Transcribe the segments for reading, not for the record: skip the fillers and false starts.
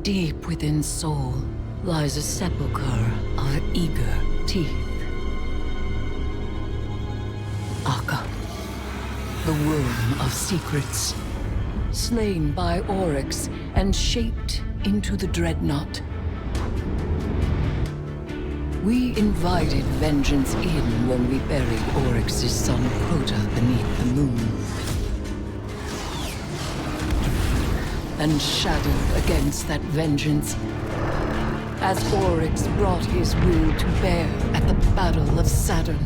Deep within Soul lies a sepulchre of eager teeth. Akka, the womb of secrets, slain by Oryx and shaped into the Dreadnought. We invited vengeance in when we buried Oryx's son Crota beneath the moon. And shadowed against that vengeance as Oryx brought his will to bear at the Battle of Saturn.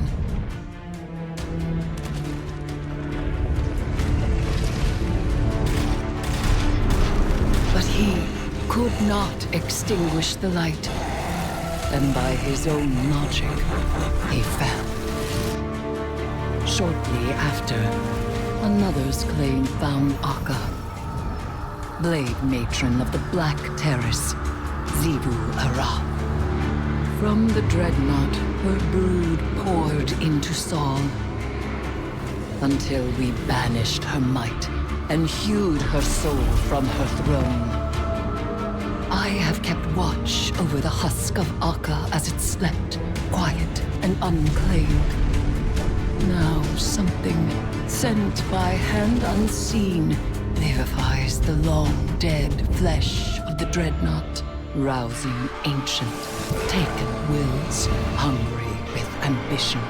But he could not extinguish the light, and by his own logic, he fell. Shortly after, another's claim found Akka, Blade Matron of the Black Terrace, Xivu Arath. From the Dreadnought, her brood poured into Sol, until we banished her might and hewed her soul from her throne. I have kept watch over the husk of Akka as it slept, quiet and unclaimed. Now something, sent by hand unseen, vivifies the long-dead flesh of the Dreadnought, rousing ancient, taken wills, hungry with ambition.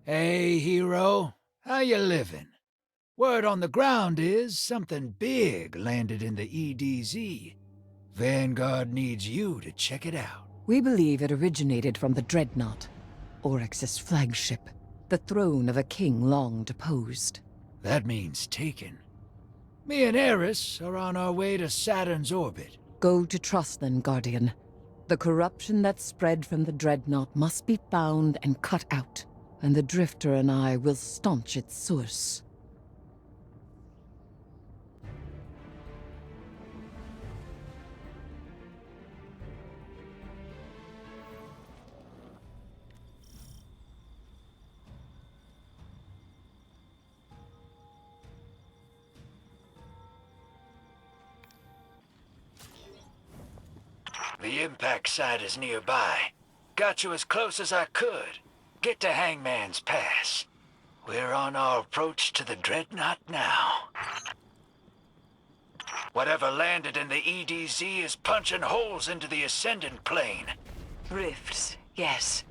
Hey, hero. How you living? Word on the ground is something big landed in the EDZ. Vanguard needs you to check it out. We believe it originated from the Dreadnought, Oryx's flagship, the throne of a king long deposed. That means taken. Me and Eris are on our way to Saturn's orbit. Go to Trustland, Guardian. The corruption that spread from the Dreadnought must be found and cut out, and the Drifter and I will staunch its source. The impact site is nearby. Got you as close as I could. Get to Hangman's Pass. We're on our approach to the Dreadnought now. Whatever landed in the EDZ is punching holes into the Ascendant Plane. Rifts, yes.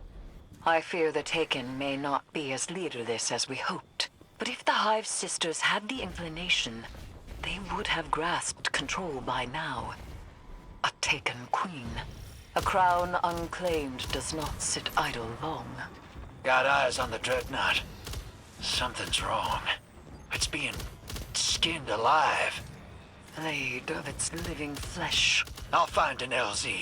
I fear the Taken may not be as leaderless as we hoped. But if the Hive sisters had the inclination, they would have grasped control by now. A Taken queen. A crown unclaimed does not sit idle long. Got eyes on the Dreadnought. Something's wrong. It's being skinned alive. Flayed of its living flesh. I'll find an LZ.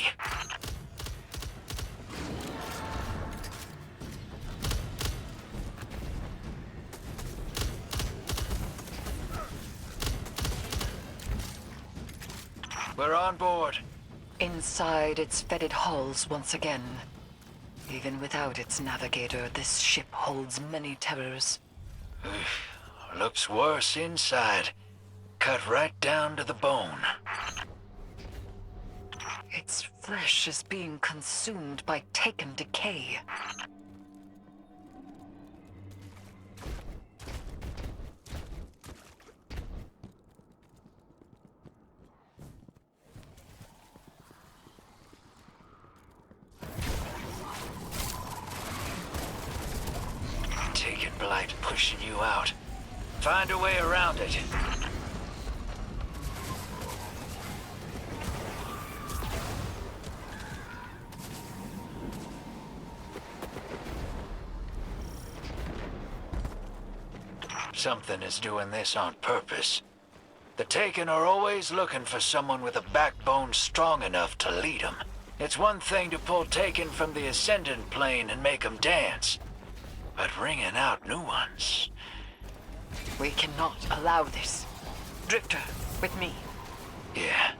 We're on board. Inside its fetid halls once again. Even without its navigator, this ship holds many terrors. Looks worse inside. Cut right down to the bone. Its flesh is being consumed by Taken decay. Taken blight pushing you out. Find a way around it. Something is doing this on purpose. The Taken are always looking for someone with a backbone strong enough to lead them. It's one thing to pull Taken from the Ascendant Plane and make them dance, but bringing out new ones... We cannot allow this. Drifter, with me. Yeah.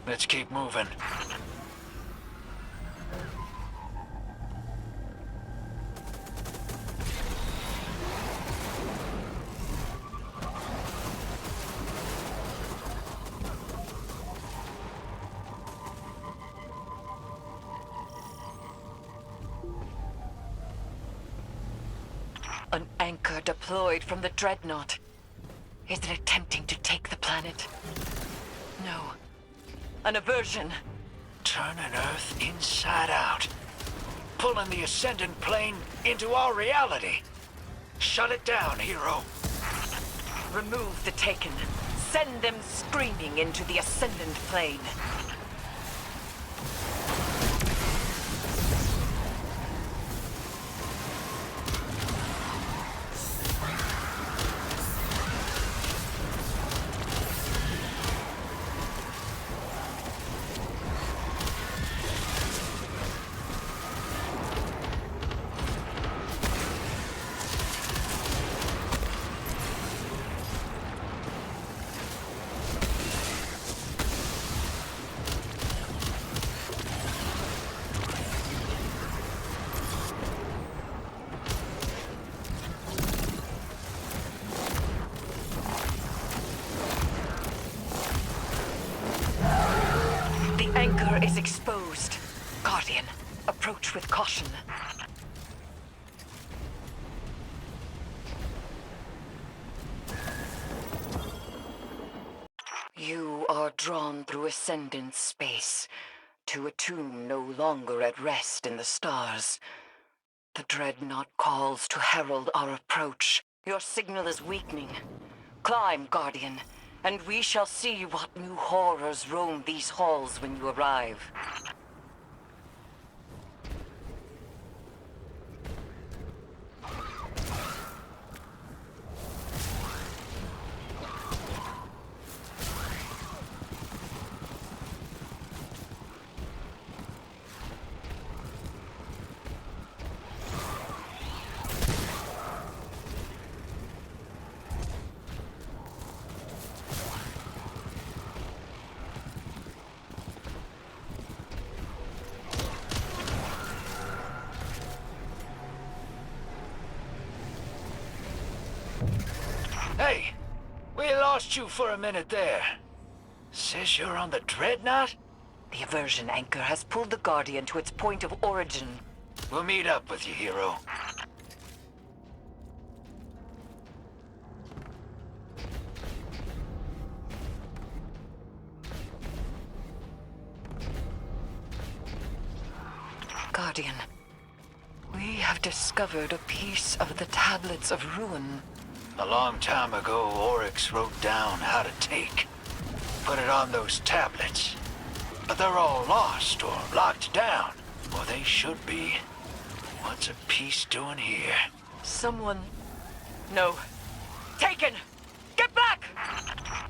Let's keep moving. An anchor deployed from the Dreadnought. Is it attempting to take the planet? No. An aversion. Turning Earth inside out. Pulling the Ascendant Plane into our reality. Shut it down, hero. Remove the Taken. Send them screaming into the Ascendant Plane. Anchor is exposed. Guardian, approach with caution. You are drawn through Ascendant space to a tomb no longer at rest in the stars. The Dreadnought calls to herald our approach. Your signal is weakening. Climb, Guardian, and we shall see what new horrors roam these halls when you arrive. Hey, we lost you for a minute there. Says you're on the Dreadnought? The aversion anchor has pulled the Guardian to its point of origin. We'll meet up with you, hero. Guardian, we have discovered a piece of the Tablets of Ruin. A long time ago, Oryx wrote down how to take. Put it on those tablets. But they're all lost or locked down. Or they should be. What's a piece doing here? Someone... No. Taken! Get back!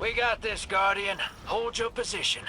We got this, Guardian. Hold your position.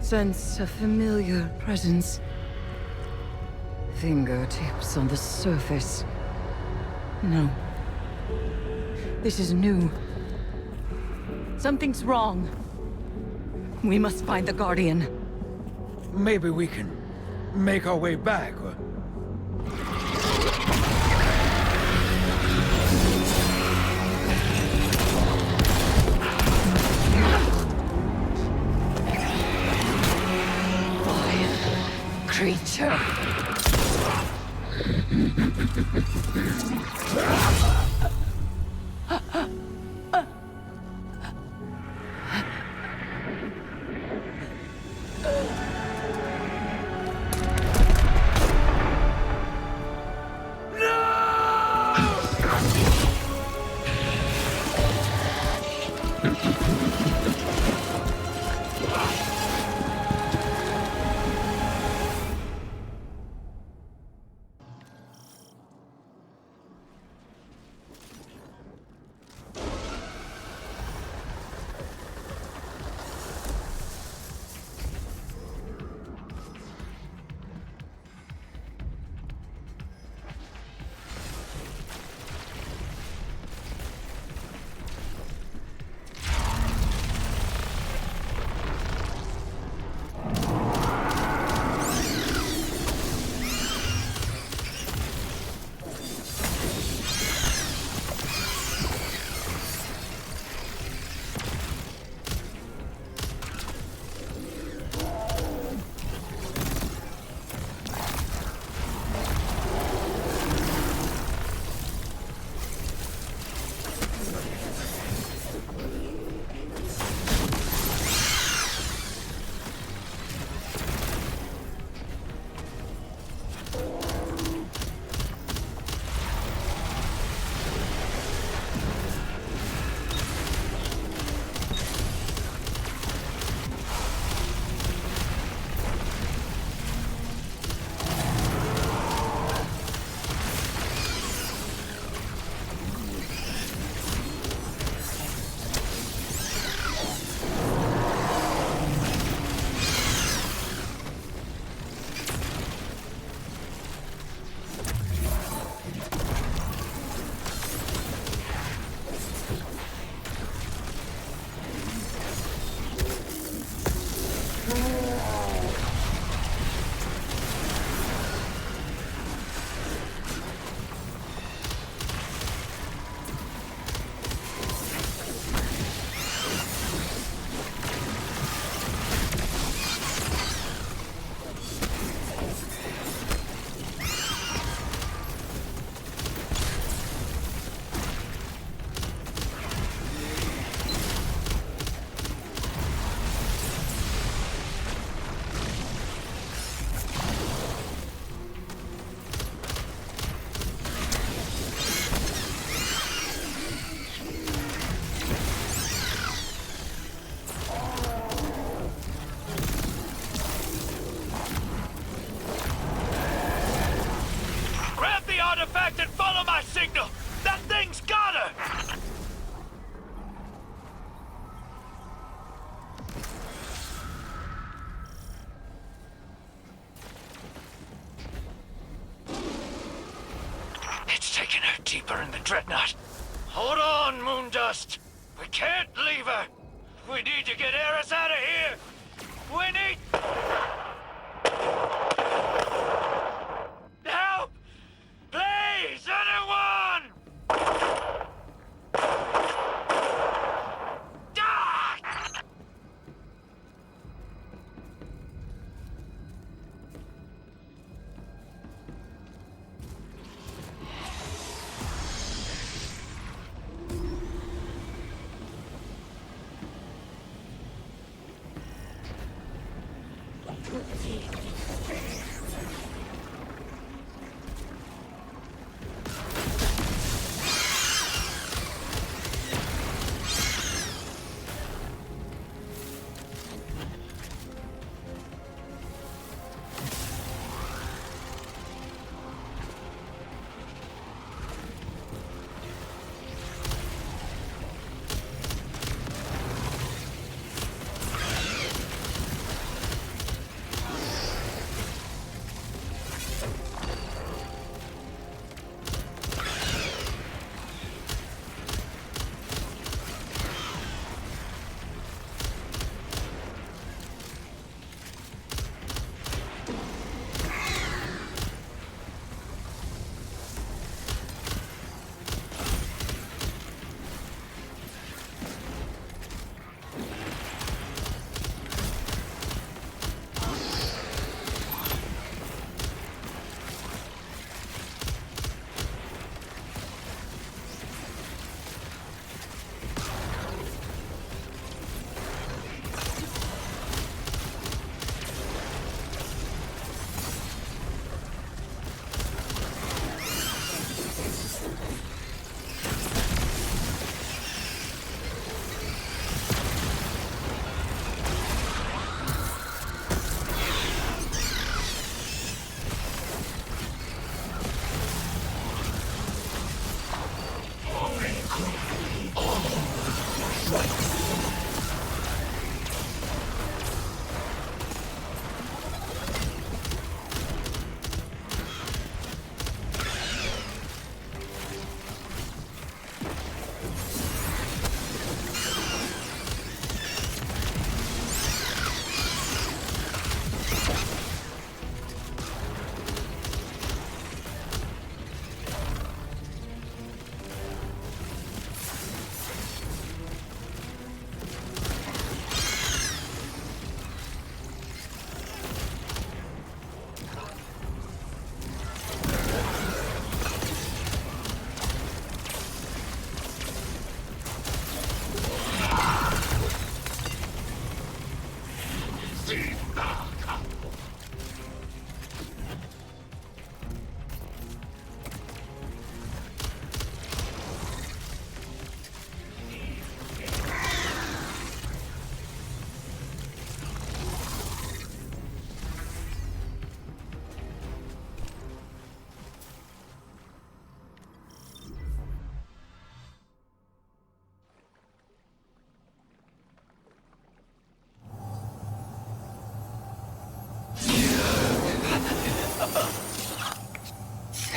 Sense a familiar presence. Fingertips on the surface. No. This is new. Something's wrong. We must find the Guardian. Maybe we can make our way back, or... creature! artifact and follow my signal! That thing's got her! It's taking her deeper in the dreadnought. Hold on, Moondust. We can't leave her. We need to get Eris out of here. We need... help! Please, anyone! Ah!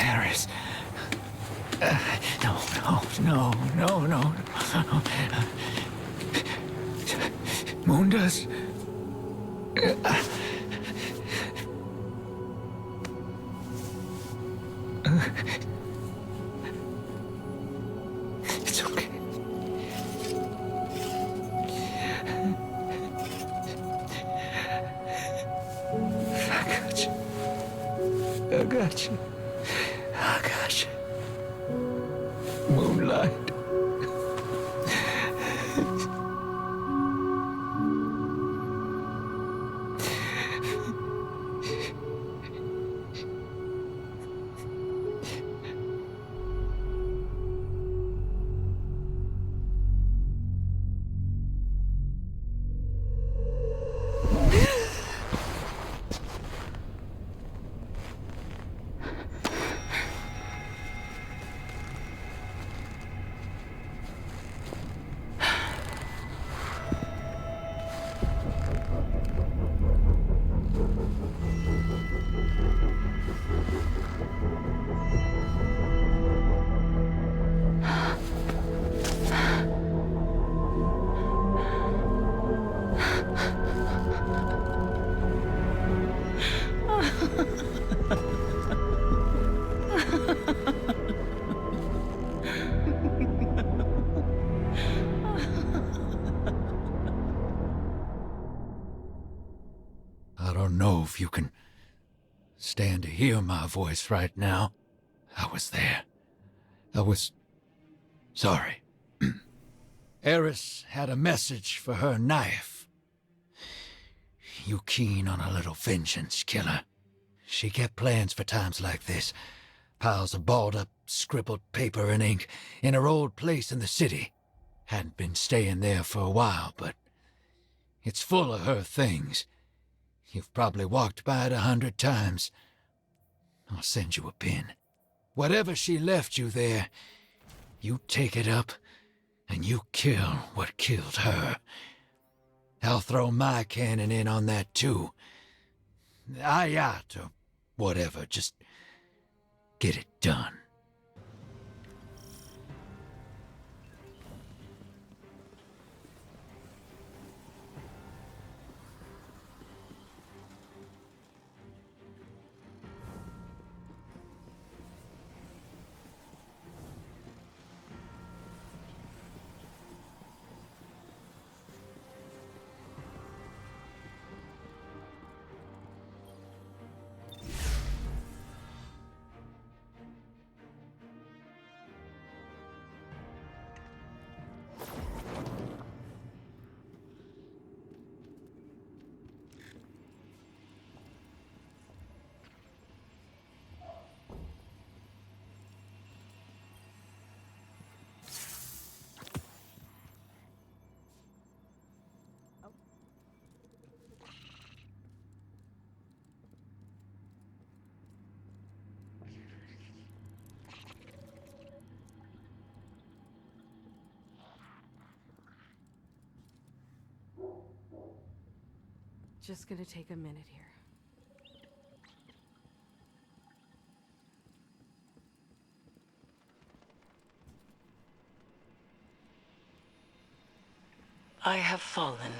Harris. No, no, no, no, no. Moondust. It's okay. I got you. I got you. I got you. Moonlight. I don't know if you can stand to hear my voice right now. I was there. I was sorry. Eris had a message for her knife. You keen on a little vengeance, killer? She kept plans for times like this. Piles of balled up, scribbled paper and ink in her old place in the city. Hadn't been staying there for a while, but it's full of her things. You've probably walked by it 100 times. I'll send you a pin. Whatever she left you there, you take it up and you kill what killed her. I'll throw my cannon in on that too. Ayat or whatever, just get it done. Just gonna take a minute here. I have fallen.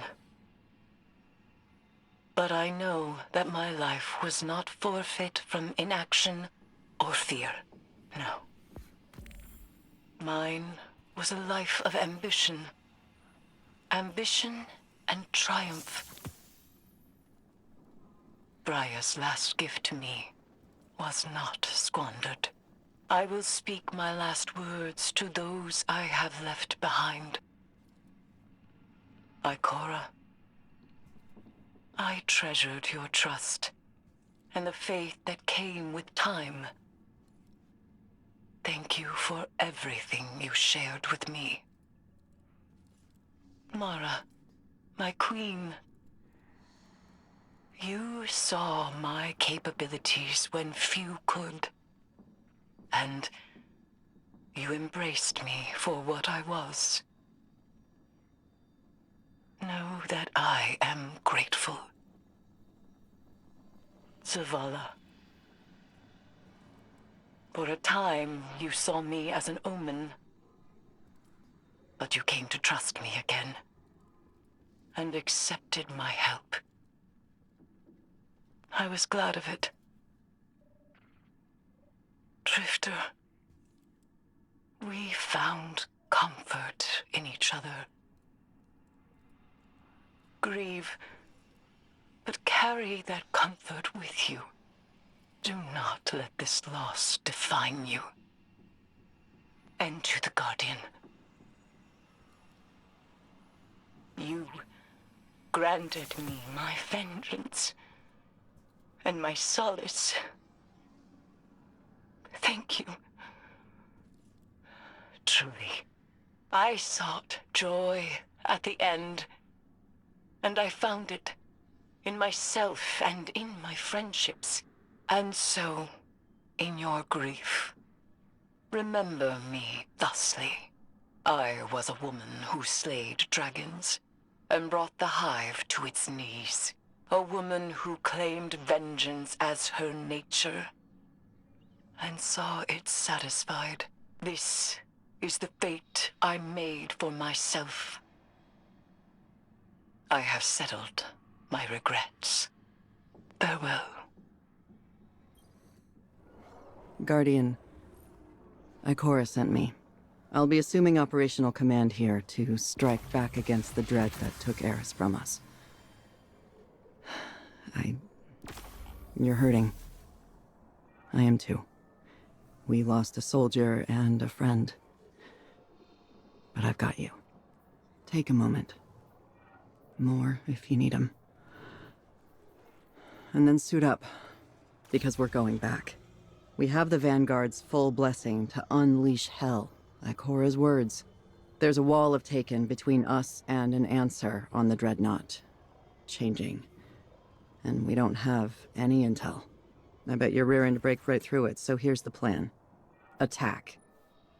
But I know that my life was not forfeit from inaction or fear. No. Mine was a life of ambition. Ambition and triumph. Briar's last gift to me was not squandered. I will speak my last words to those I have left behind. Ikora, I treasured your trust and the faith that came with time. Thank you for everything you shared with me. Mara, my queen, you saw my capabilities when few could, and you embraced me for what I was. Know that I am grateful. Zavala. For a time, you saw me as an omen. But you came to trust me again, and accepted my help. I was glad of it. Drifter, we found comfort in each other. Grieve, but carry that comfort with you. Do not let this loss define you. And to the Guardian. You granted me my vengeance and my solace. Thank you. Truly, I sought joy at the end, and I found it in myself and in my friendships, and so in your grief. Remember me thusly. I was a woman who slayed dragons and brought the Hive to its knees. A woman who claimed vengeance as her nature and saw it satisfied. This is the fate I made for myself. I have settled my regrets. Farewell. Guardian, Ikora sent me. I'll be assuming operational command here to strike back against the dread that took Eris from us. You're hurting. I am too. We lost a soldier and a friend. But I've got you. Take a moment. More if you need 'em. And then suit up, because we're going back. We have the Vanguard's full blessing to unleash hell, like Hora's words. There's a wall of Taken between us and an answer on the Dreadnought. Changing. And we don't have any intel. I bet you're rearing to break right through it, so here's the plan. Attack.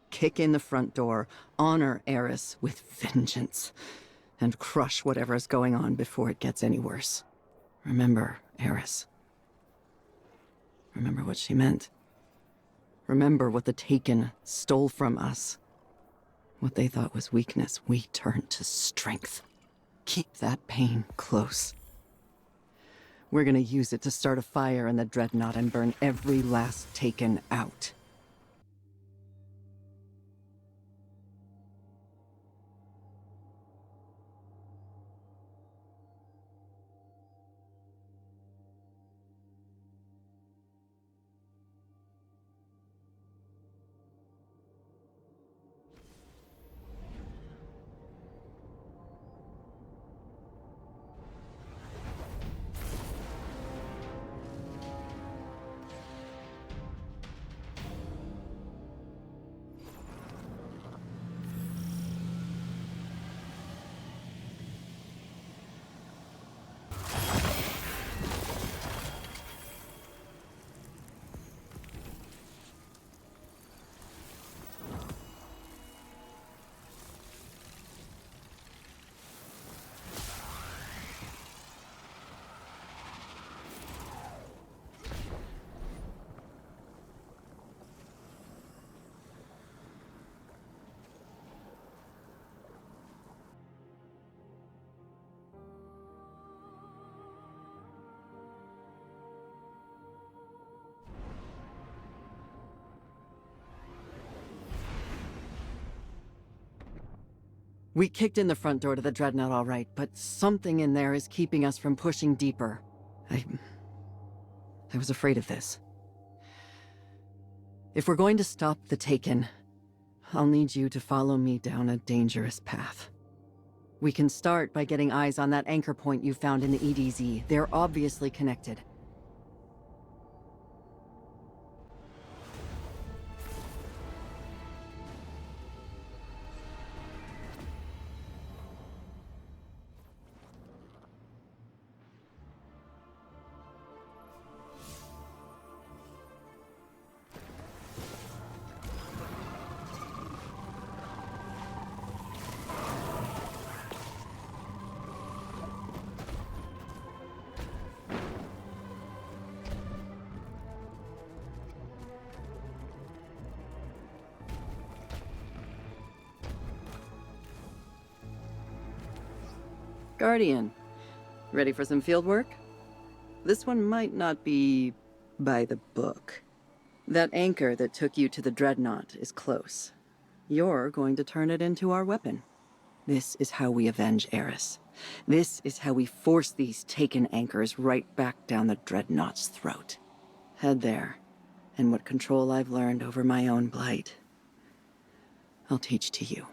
Kick in the front door, honor Eris with vengeance, and crush whatever's going on before it gets any worse. Remember, Eris. Remember what she meant. Remember what the Taken stole from us. What they thought was weakness, we turned to strength. Keep that pain close. We're gonna use it to start a fire in the Dreadnought and burn every last Taken out. We kicked in the front door to the Dreadnought all right, but something in there is keeping us from pushing deeper. I was afraid of this. If we're going to stop the Taken, I'll need you to follow me down a dangerous path. We can start by getting eyes on that anchor point you found in the EDZ. They're obviously connected. Guardian, ready for some field work? This one might not be by the book. That anchor that took you to the Dreadnought is close. You're going to turn it into our weapon. This is how we avenge Eris. This is how we force these taken anchors right back down the Dreadnought's throat. Head there, and what control I've learned over my own blight, I'll teach to you.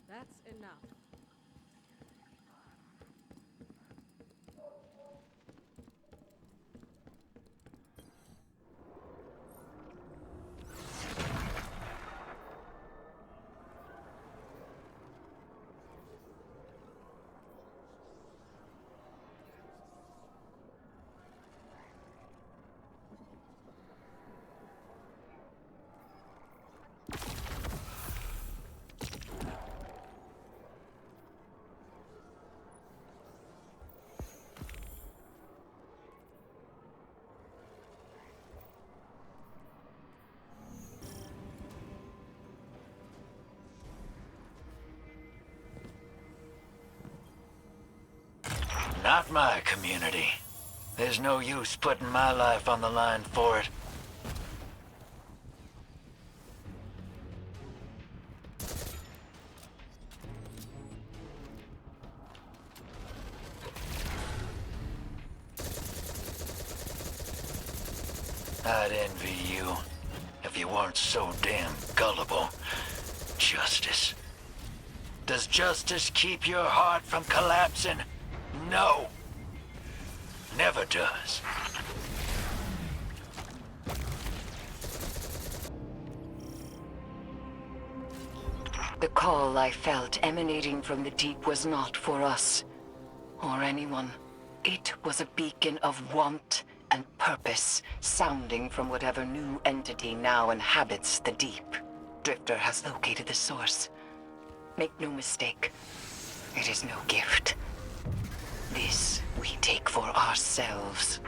That's enough. Not my community. There's no use putting my life on the line for it. I'd envy you if you weren't so damn gullible. Justice. Does justice keep your heart from collapsing? No. Never does. The call I felt emanating from the deep was not for us, or anyone. It was a beacon of want and purpose, sounding from whatever new entity now inhabits the deep. Drifter has located the source. Make no mistake. It is no gift. This we take for ourselves.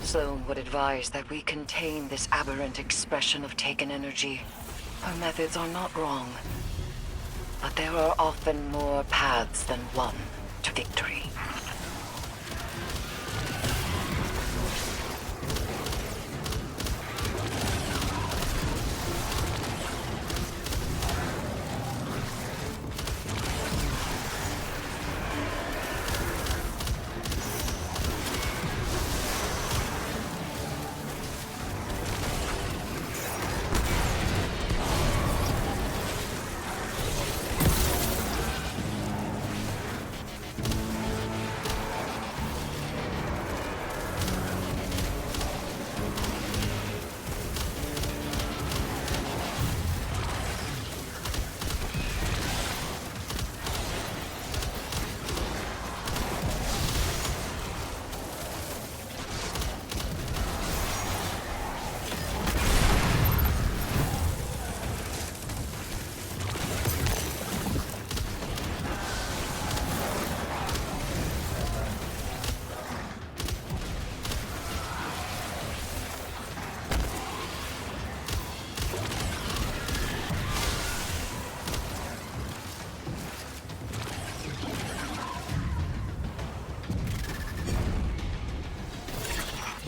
Sloane would advise that we contain this aberrant expression of taken energy. Her methods are not wrong, but there are often more paths than one to victory.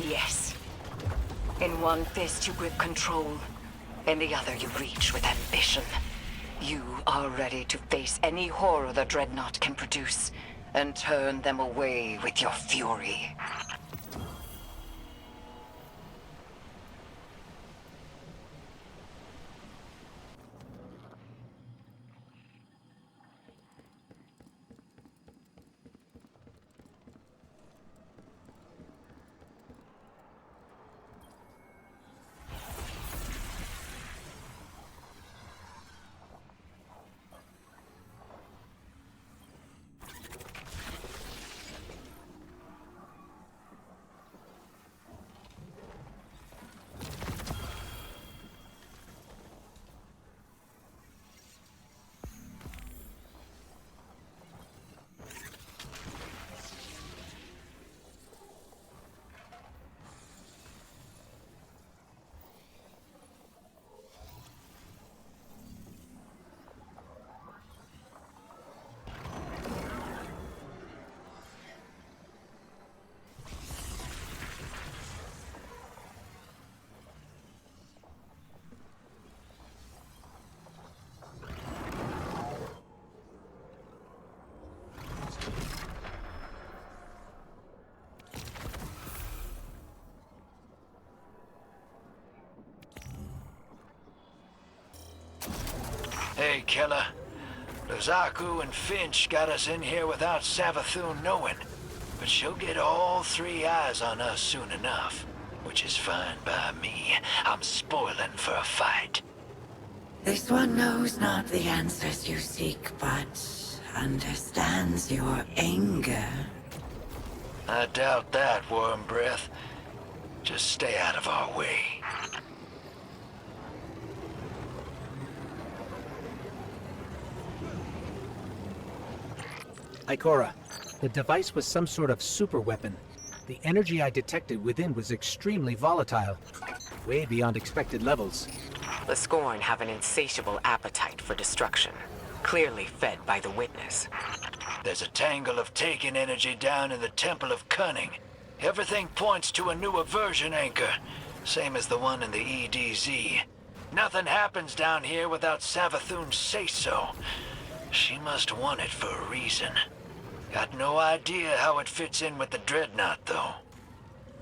Yes. In one fist you grip control, in the other you reach with ambition. You are ready to face any horror the Dreadnought can produce, and turn them away with your fury. Anyway, Killer, Luzaku and Finch got us in here without Savathun knowing. But she'll get all three eyes on us soon enough. Which is fine by me. I'm spoiling for a fight. This one knows not the answers you seek, but understands your anger. I doubt that, Worm Breath. Just stay out of our way. Ikora, the device was some sort of super weapon. The energy I detected within was extremely volatile, way beyond expected levels. The Scorn have an insatiable appetite for destruction, clearly fed by the Witness. There's a tangle of taken energy down in the Temple of Cunning. Everything points to a new aversion anchor, same as the one in the EDZ. Nothing happens down here without Savathun's say-so. She must want it for a reason. Got no idea how it fits in with the Dreadnought, though.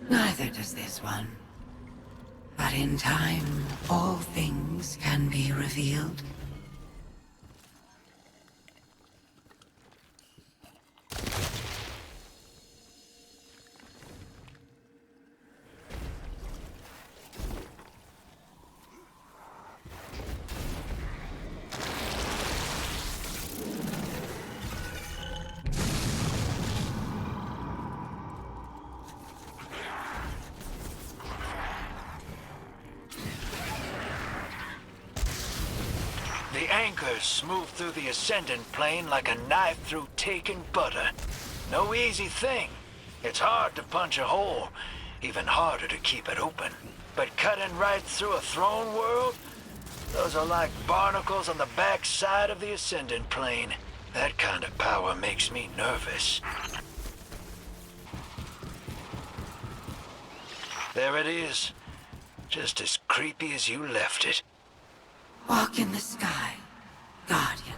Neither does this one. But in time, all things can be revealed. The anchors smooth through the Ascendant plane like a knife through taken butter. No easy thing. It's hard to punch a hole, even harder to keep it open. But cutting right through a throne world? Those are like barnacles on the back side of the Ascendant plane. That kind of power makes me nervous. There it is. Just as creepy as you left it. Walk in the sky, Guardians.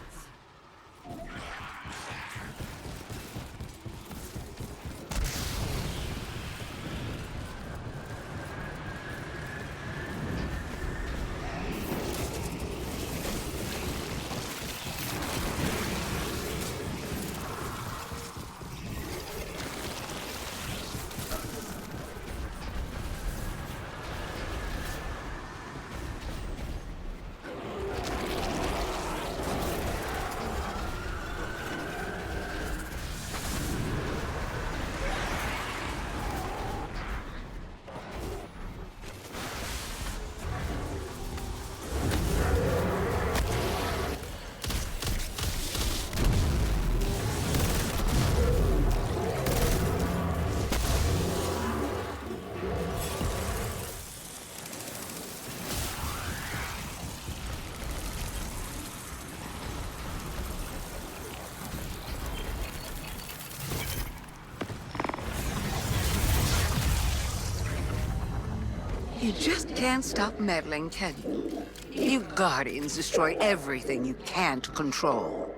You just can't stop meddling, can you? You Guardians destroy everything you can't control.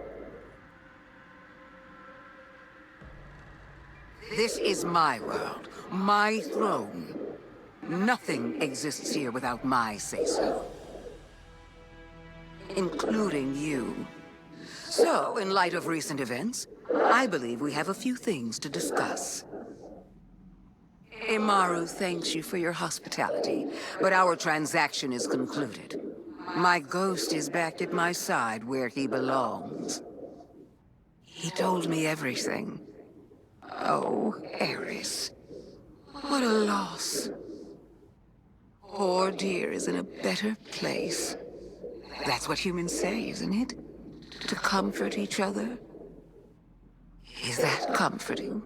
This is my world, my throne. Nothing exists here without my say-so. Including you. So, in light of recent events, I believe we have a few things to discuss. Imaru thanks you for your hospitality, but our transaction is concluded. My ghost is back at my side where he belongs. He told me everything. Oh, Eris. What a loss. Poor dear is in a better place. That's what humans say, isn't it? To comfort each other. Is that comforting?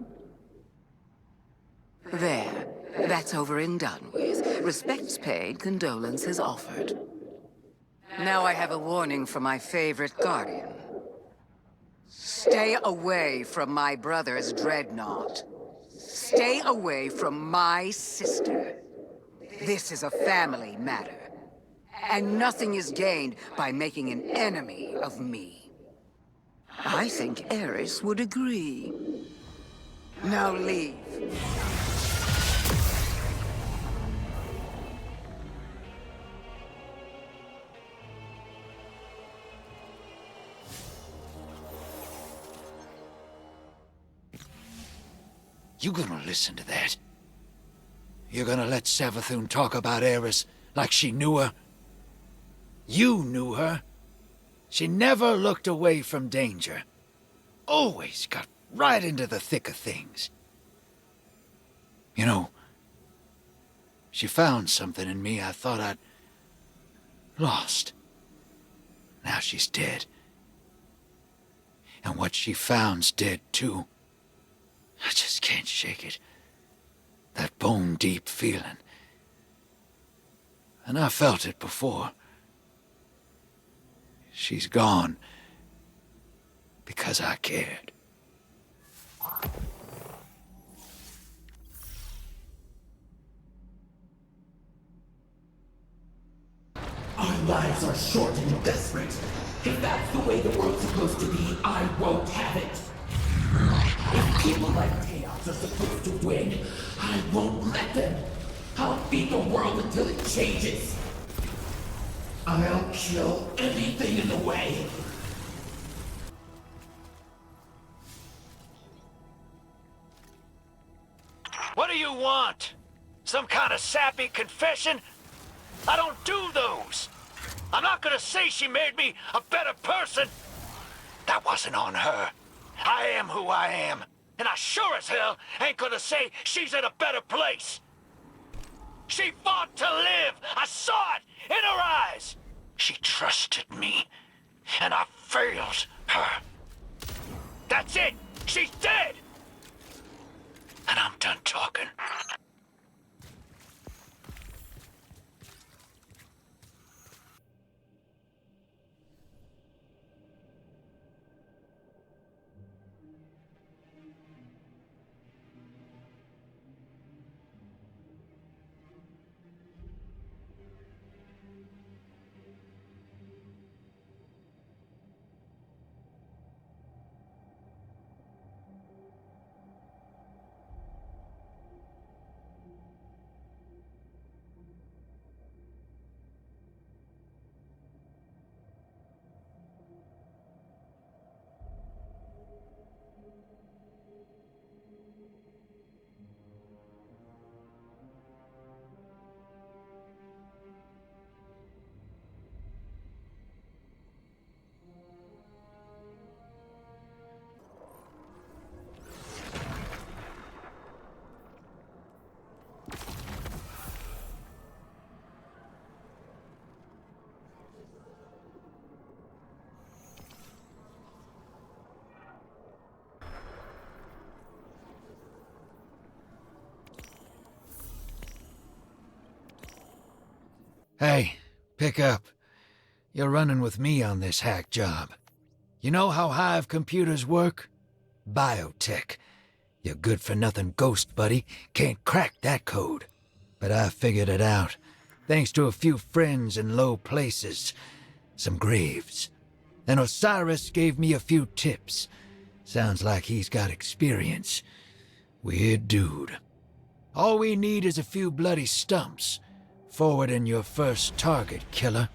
There. That's over and done with. Respects paid, condolences offered. Now I have a warning for my favorite Guardian. Stay away from my brother's dreadnought. Stay away from my sister. This is a family matter. And nothing is gained by making an enemy of me. I think Eris would agree. Now leave. You gonna listen to that? You're gonna let Savathun talk about Eris like she knew her? You knew her. She never looked away from danger. Always got right into the thick of things. You know, she found something in me I thought I'd lost. Now she's dead. And what she found's dead too. I just can't shake it. That bone-deep feeling. And I felt it before. She's gone because I cared. Our lives are short and desperate. If that's the way the world's supposed to be, I won't have it. If people like Chaos are supposed to win, I won't let them. I'll beat the world until it changes. I'll kill anything in the way. What do you want? Some kind of sappy confession? I don't do those. I'm not gonna say she made me a better person. That wasn't on her. I am who I am. And I sure as hell ain't gonna say she's in a better place. She fought to live. I saw it in her eyes. She trusted me. And I failed her. That's it. She's dead. And I'm done talking. Hey, pick up. You're running with me on this hack job. You know how Hive computers work? Biotech. Your good-for-nothing ghost buddy can't crack that code. But I figured it out, thanks to a few friends in low places. Some graves. And Osiris gave me a few tips. Sounds like he's got experience. Weird dude. All we need is a few bloody stumps. Forwarding your first target, killer.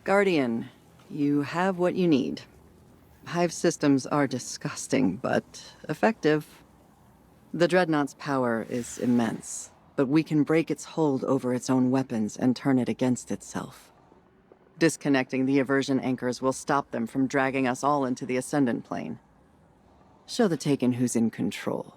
Guardian, you have what you need. Hive systems are disgusting, but effective. The Dreadnought's power is immense, but we can break its hold over its own weapons and turn it against itself. Disconnecting the aversion anchors will stop them from dragging us all into the Ascendant Plane. Show the Taken who's in control.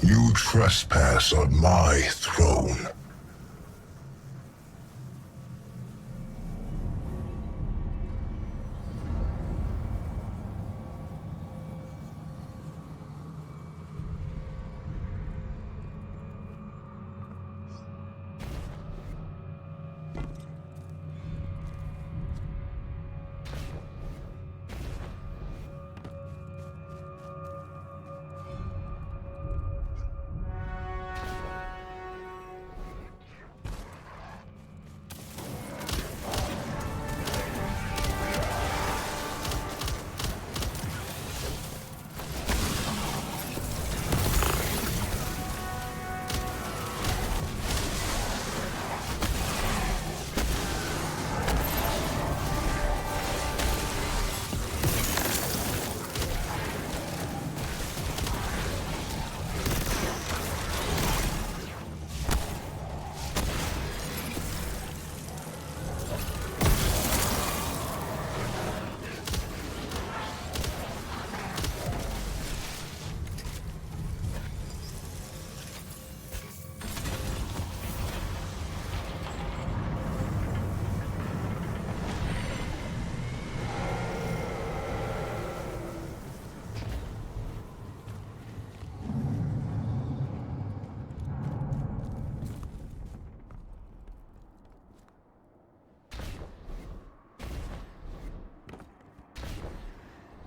You trespass on my throne.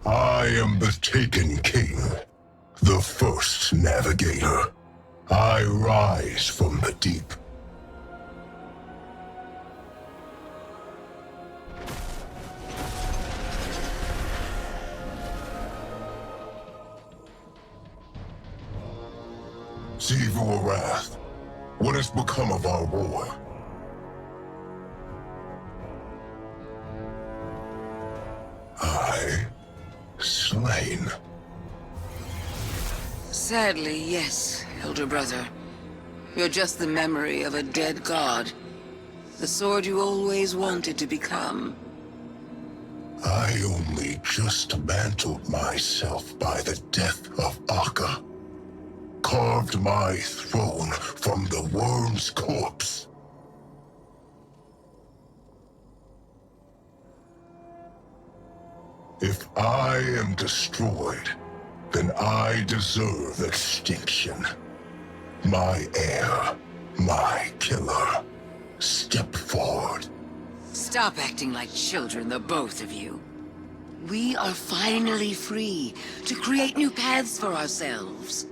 I am the Taken King, the first navigator. I rise from the deep. Zivor Wrath, what has become of our war? Slain. Sadly, yes, Elder Brother. You're just the memory of a dead god. The sword you always wanted to become. I only just mantled myself by the death of Akka. Carved my throne from the worm's corpse. If I am destroyed, then I deserve extinction. My heir, my killer. Step forward. Stop acting like children, the both of you. We are finally free to create new paths for ourselves.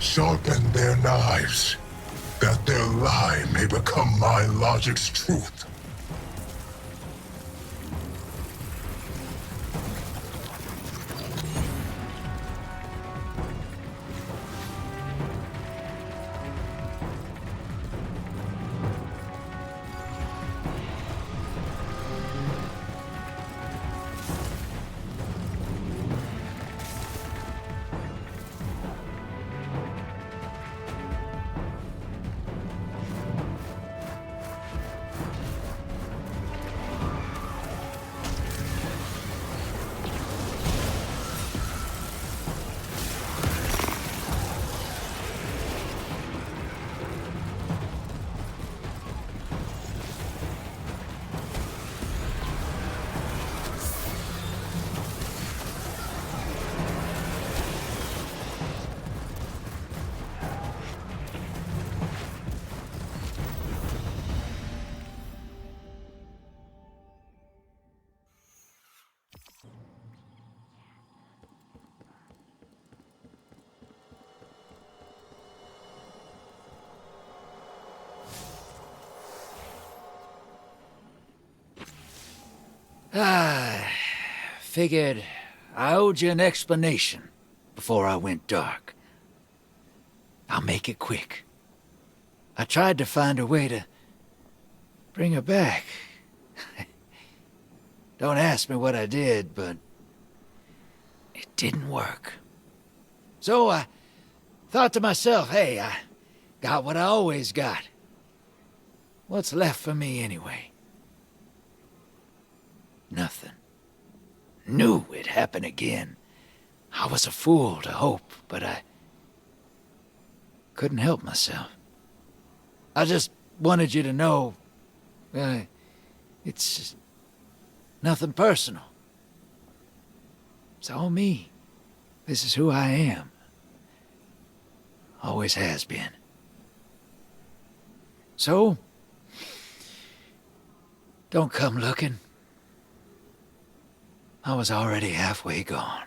Sharpen their knives, that their lie may become my logic's truth. I figured I owed you an explanation before I went dark. I'll make it quick. I tried to find a way to bring her back. Don't ask me what I did, but it didn't work. So I thought to myself, hey, I got what I always got. What's left for me anyway? Nothing. Knew it'd happen again. I was a fool to hope, but I couldn't help myself. I just wanted you to know, it's nothing personal. It's all me. This is who I am. Always has been. So, don't come looking. I was already halfway gone.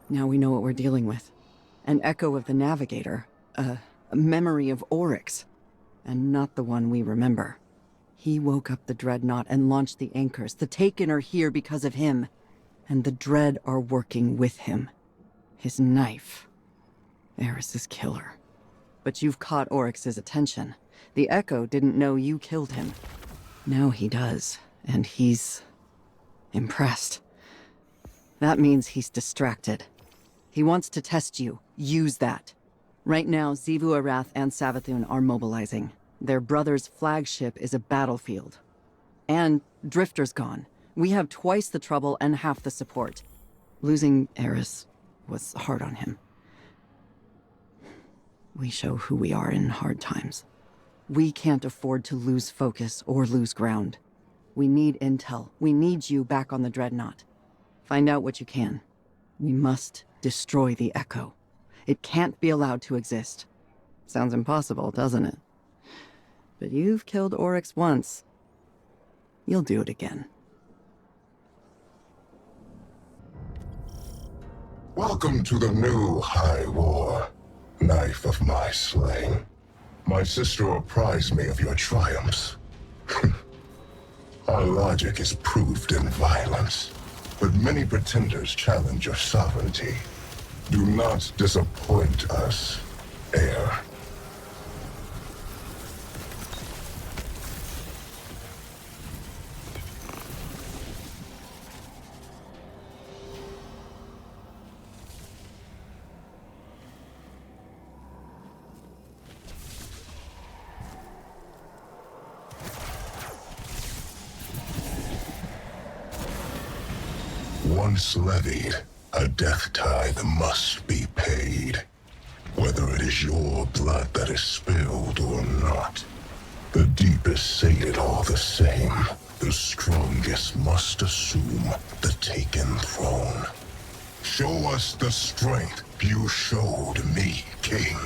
Now we know what we're dealing with. An echo of the Navigator. A memory of Oryx. And not the one we remember. He woke up the Dreadnought and launched the anchors. The Taken are here because of him. And the Dread are working with him. His knife. Eris's killer. But you've caught Oryx's attention. The Echo didn't know you killed him. Now he does. And he's impressed. That means he's distracted. He wants to test you. Use that. Right now, Xivu Arath and Savathun are mobilizing. Their brother's flagship is a battlefield. And Drifter's gone. We have twice the trouble and half the support. Losing Eris was hard on him. We show who we are in hard times. We can't afford to lose focus or lose ground. We need intel. We need you back on the Dreadnought. Find out what you can. We must destroy the Echo. It can't be allowed to exist. Sounds impossible, doesn't it? But you've killed Oryx once. You'll do it again. Welcome to the new High War, knife of my slaying. My sister apprised me of your triumphs. Our logic is proved in violence, but many pretenders challenge your sovereignty. Do not disappoint us, heir. Once levied, a death tithe must be paid. Whether it is your blood that is spilled or not. The deepest say it all the same. The strongest must assume the taken throne. Show us the strength you showed me, King.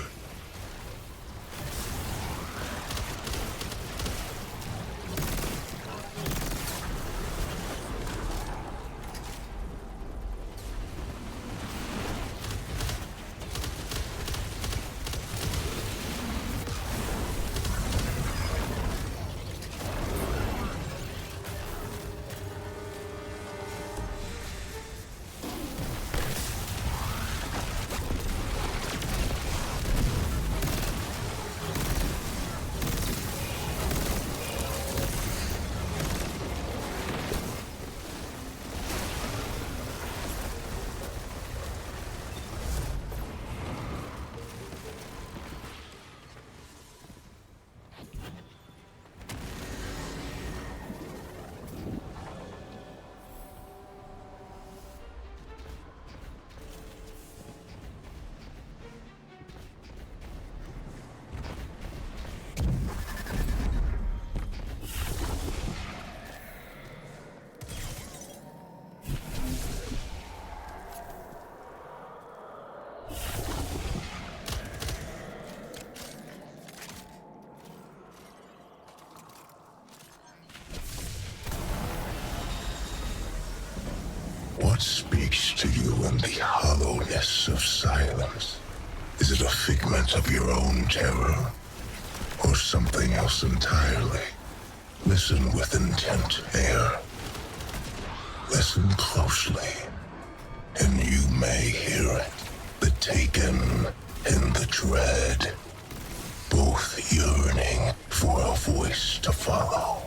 hollowness of silence? Is it a figment of your own terror? Or something else entirely? Listen with intent, Air. Listen closely, and you may hear it. The taken and the dread, both yearning for a voice to follow.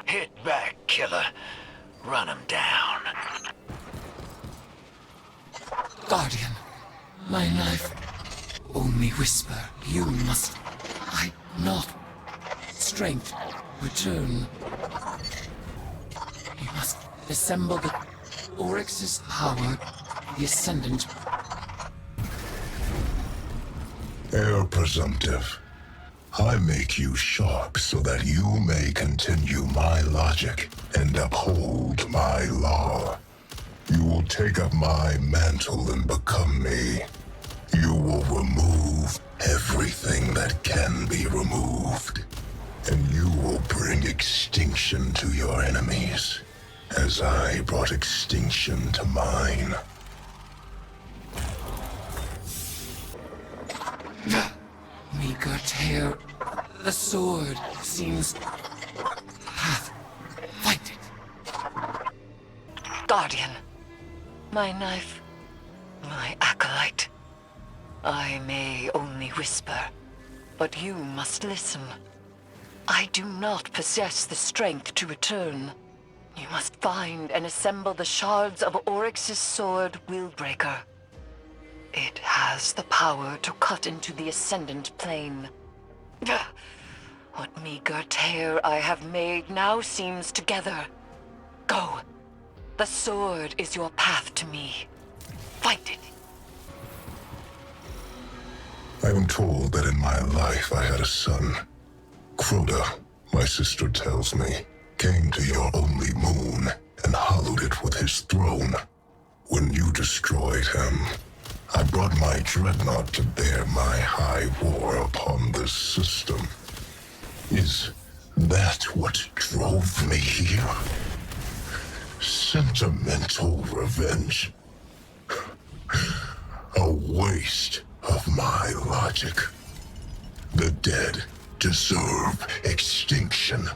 Hit back, killer. Run him down. Guardian, my knife. Only whisper. You must hide not. Strength. Return. You must assemble the Oryx's power. The Ascendant. Air presumptive. I make you sharp so that you may continue my logic and uphold my law. You will take up my mantle and become me. You will remove everything that can be removed. And you will bring extinction to your enemies, as I brought extinction to mine. Meager tear. The sword seems... Path. Fight it. Guardian, my knife, my acolyte. I may only whisper, but you must listen. I do not possess the strength to return. You must find and assemble the shards of Oryx's sword, Willbreaker. It has the power to cut into the Ascendant plane. What meager tear I have made now seems together. Go. The sword is your path to me. Fight it. I am told that in my life I had a son. Crota, my sister tells me, came to your only moon and hollowed it with his throne. When you destroyed him, I brought my dreadnought to bear my high war upon this system. Is that what drove me here? Sentimental revenge? A waste of my logic. The dead deserve extinction.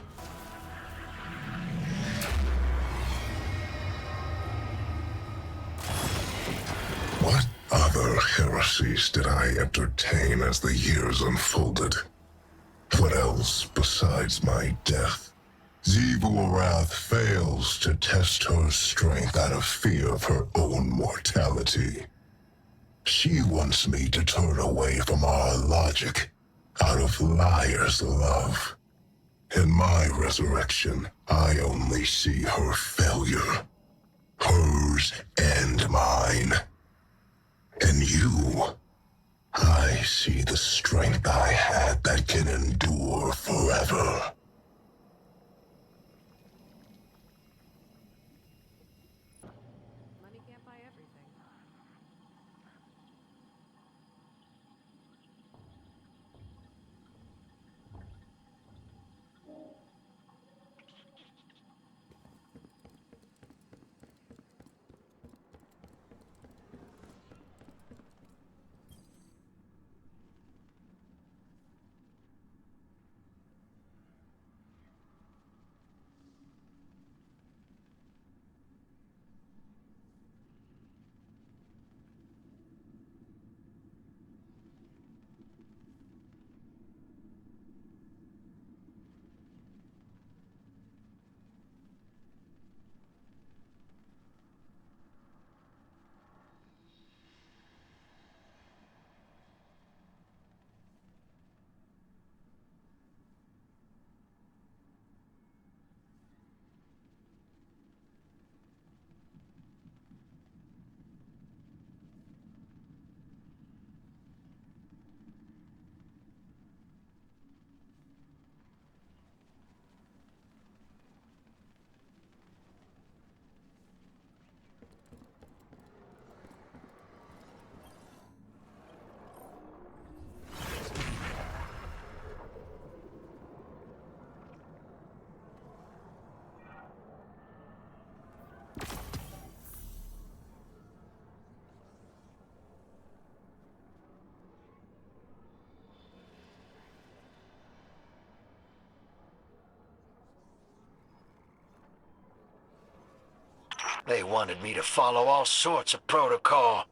What other heresies did I entertain as the years unfolded? What else besides my death? Xivu fails to test her strength out of fear of her own mortality. She wants me to turn away from our logic out of liar's love. In my resurrection, I only see her failure. Hers and mine. In you, I see the strength I had that can endure forever. Money can't buy everything. They wanted me to follow all sorts of protocol.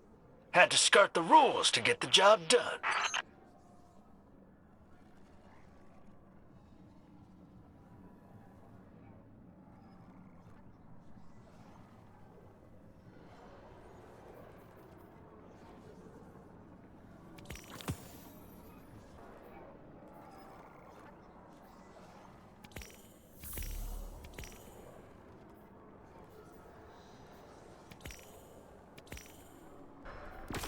Had to skirt the rules to get the job done.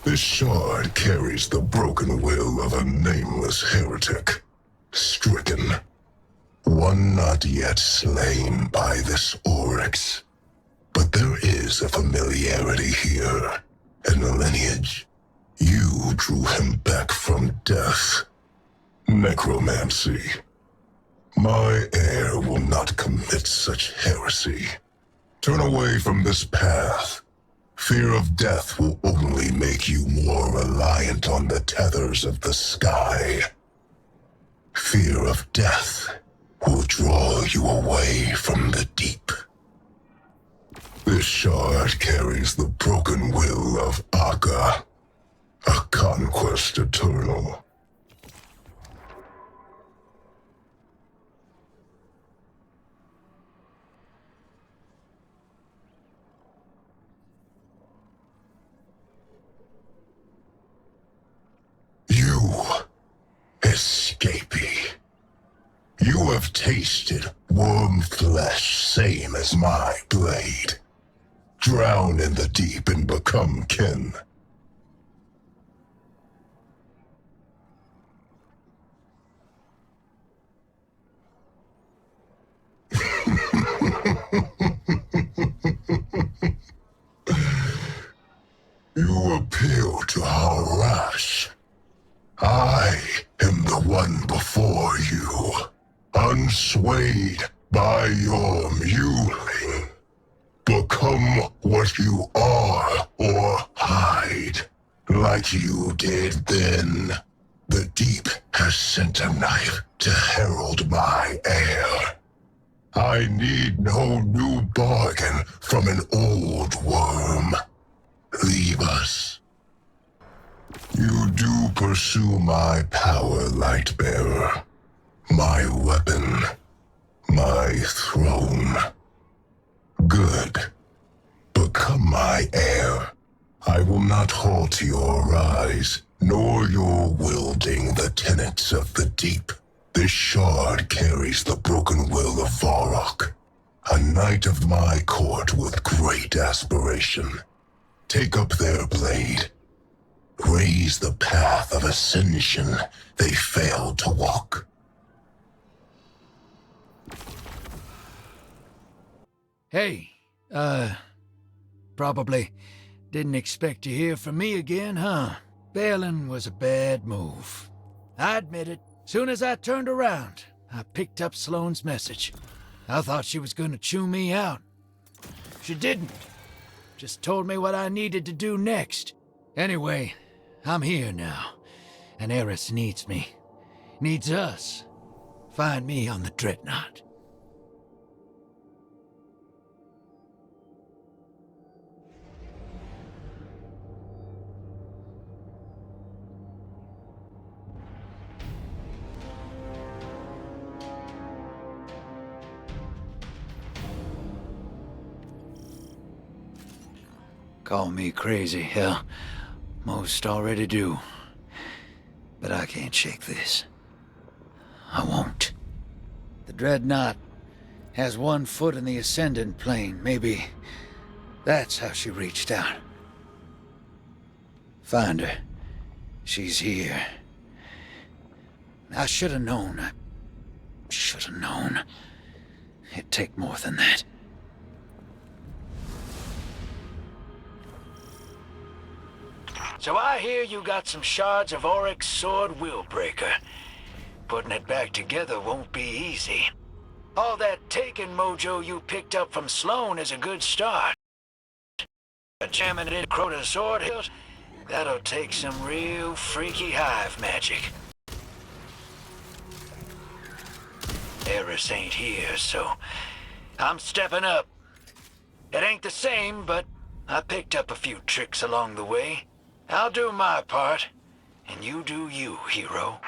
This shard carries the broken will of a nameless heretic. Stricken. One not yet slain by this Oryx. But there is a familiarity here, and a lineage. You drew him back from death. Necromancy. My heir will not commit such heresy. Turn away from this path. Fear of death will only make you more reliant on the tethers of the sky. Fear of death will draw you away from the deep. This shard carries the broken will of Akka, a conquest eternal. Escapee. You have tasted worm flesh same as my blade. Drown in the deep and become kin. You appeal to our rash. I am the one before you, unswayed by your mewling. Become what you are or hide, like you did then. The deep has sent a knife to herald my heir. I need no new bargain from an old worm. Leave us. You do pursue my power, Lightbearer. My weapon. My throne. Good. Become my heir. I will not halt your rise, nor your wielding the tenets of the deep. This shard carries the broken will of Varrock, a knight of my court with great aspiration. Take up their blade. Raise the path of ascension they failed to walk. Hey, probably didn't expect to hear from me again, huh? Bailing was a bad move. I admit it. Soon as I turned around, I picked up Sloane's message. I thought she was gonna chew me out. She didn't. Just told me what I needed to do next. Anyway, I'm here now, and Eris needs me. Needs us. Find me on the Dreadnought. Call me crazy, hell. Most already do. But I can't shake this. I won't. The Dreadnought has one foot in the Ascendant Plane. Maybe that's how she reached out. Find her. She's here. I should have known. I should have known. It'd take more than that. So I hear you got some shards of Oryx Sword Willbreaker. Putting it back together won't be easy. All that taken mojo you picked up from Sloane is a good start. But jamming it in Crota's sword hills, that'll take some real freaky Hive magic. Eris ain't here, so I'm stepping up. It ain't the same, but I picked up a few tricks along the way. I'll do my part, and you do you, hero.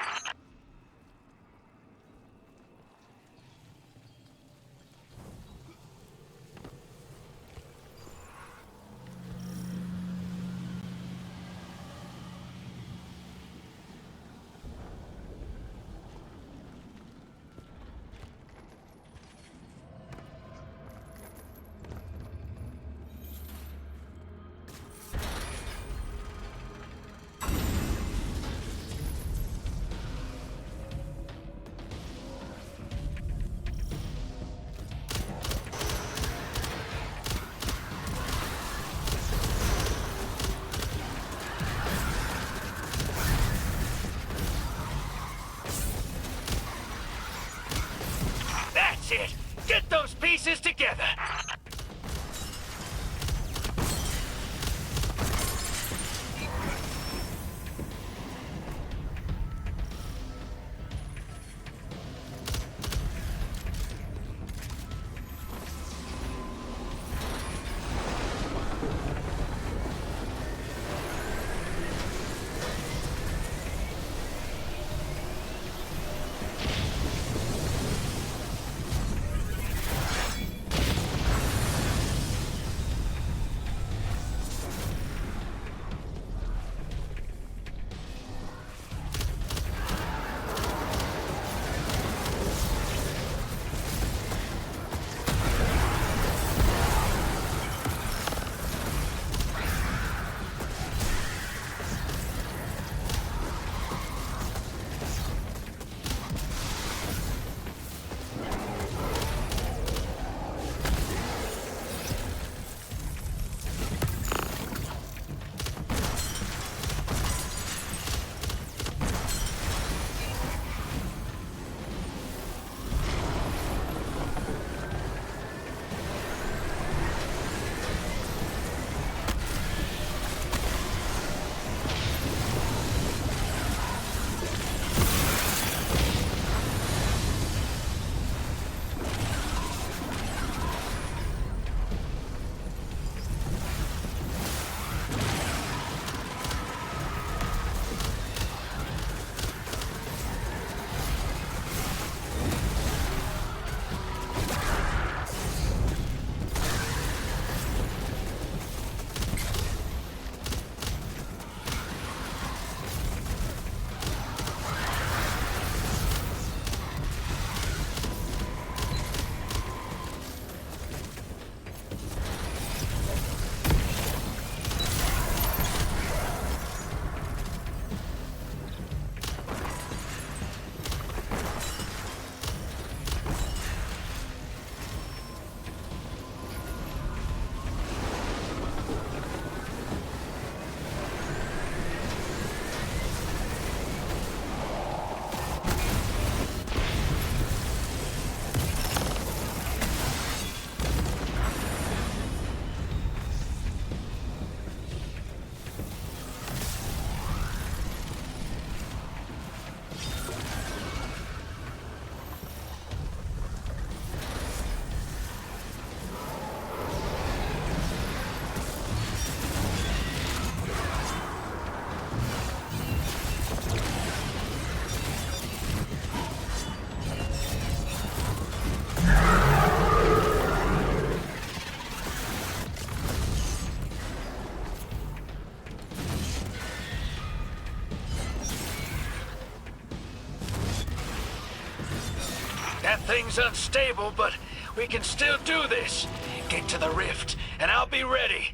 Things unstable, but we can still do this. Get to the rift, and I'll be ready.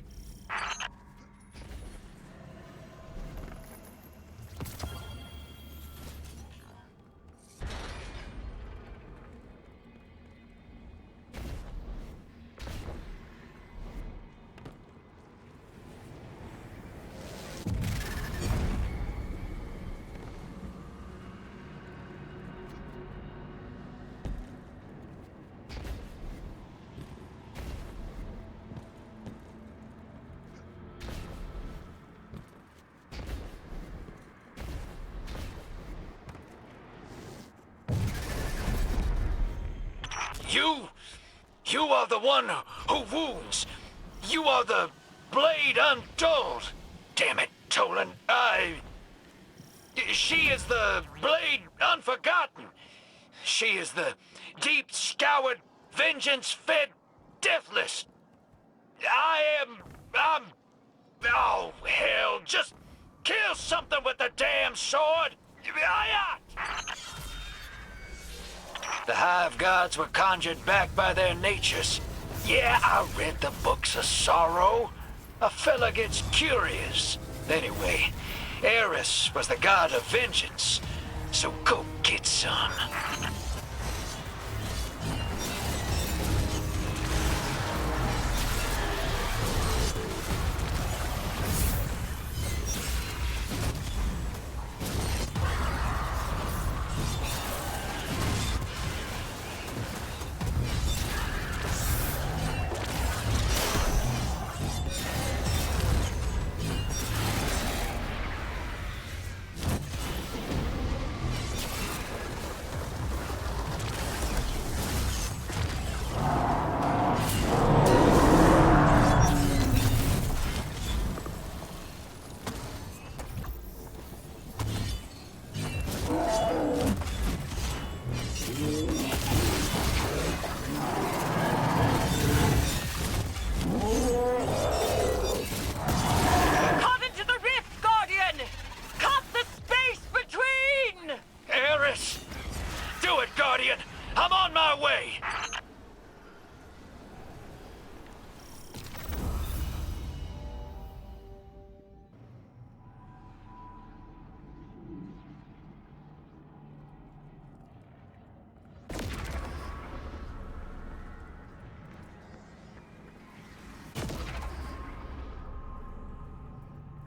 You are the one who wounds. You are the blade undulled. Damn it, Tolan. She is the blade unforgotten. She is the deep-scoured, vengeance-fed, deathless. Oh, hell, just kill something with the damn sword. The Hive gods were conjured back by their natures. Yeah, I read the books of sorrow. A fella gets curious. Anyway, Heresy was the god of vengeance. So go get some.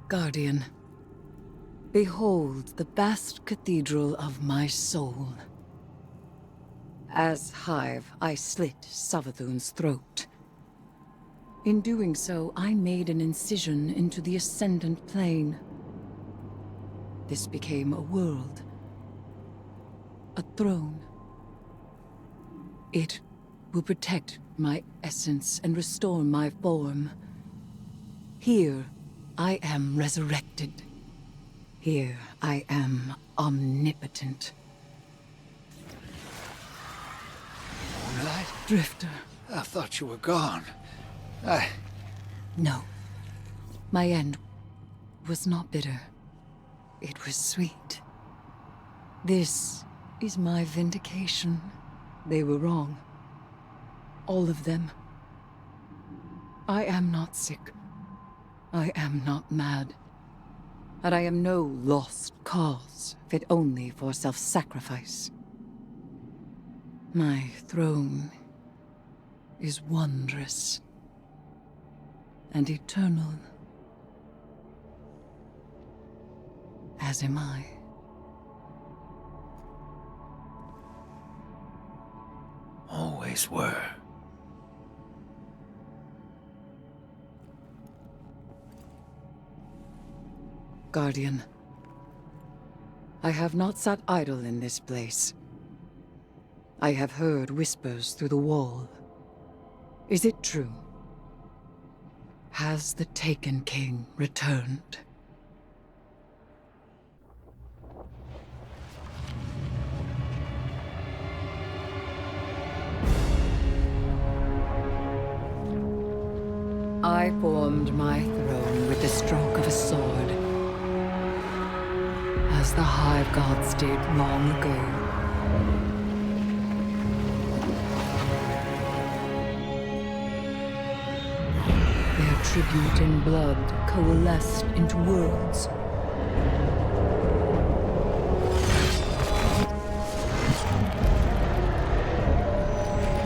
Guardian, behold the vast cathedral of my soul. As Hive, I slit Savathun's throat. In doing so, I made an incision into the Ascendant Plane. This became a world. A throne. It will protect my essence and restore my form. Here, I am resurrected. Here, I am omnipotent. Right? Drifter. I thought you were gone. No. My end was not bitter. It was sweet. This is my vindication. They were wrong. All of them. I am not sick. I am not mad. And I am no lost cause, fit only for self-sacrifice. My throne is wondrous and eternal, as am I. Always were. Guardian, I have not sat idle in this place. I have heard whispers through the wall. Is it true? Has the Taken King returned? I formed my throne with the stroke of a sword, as the Hive gods did long ago. tribute and blood coalesced into worlds.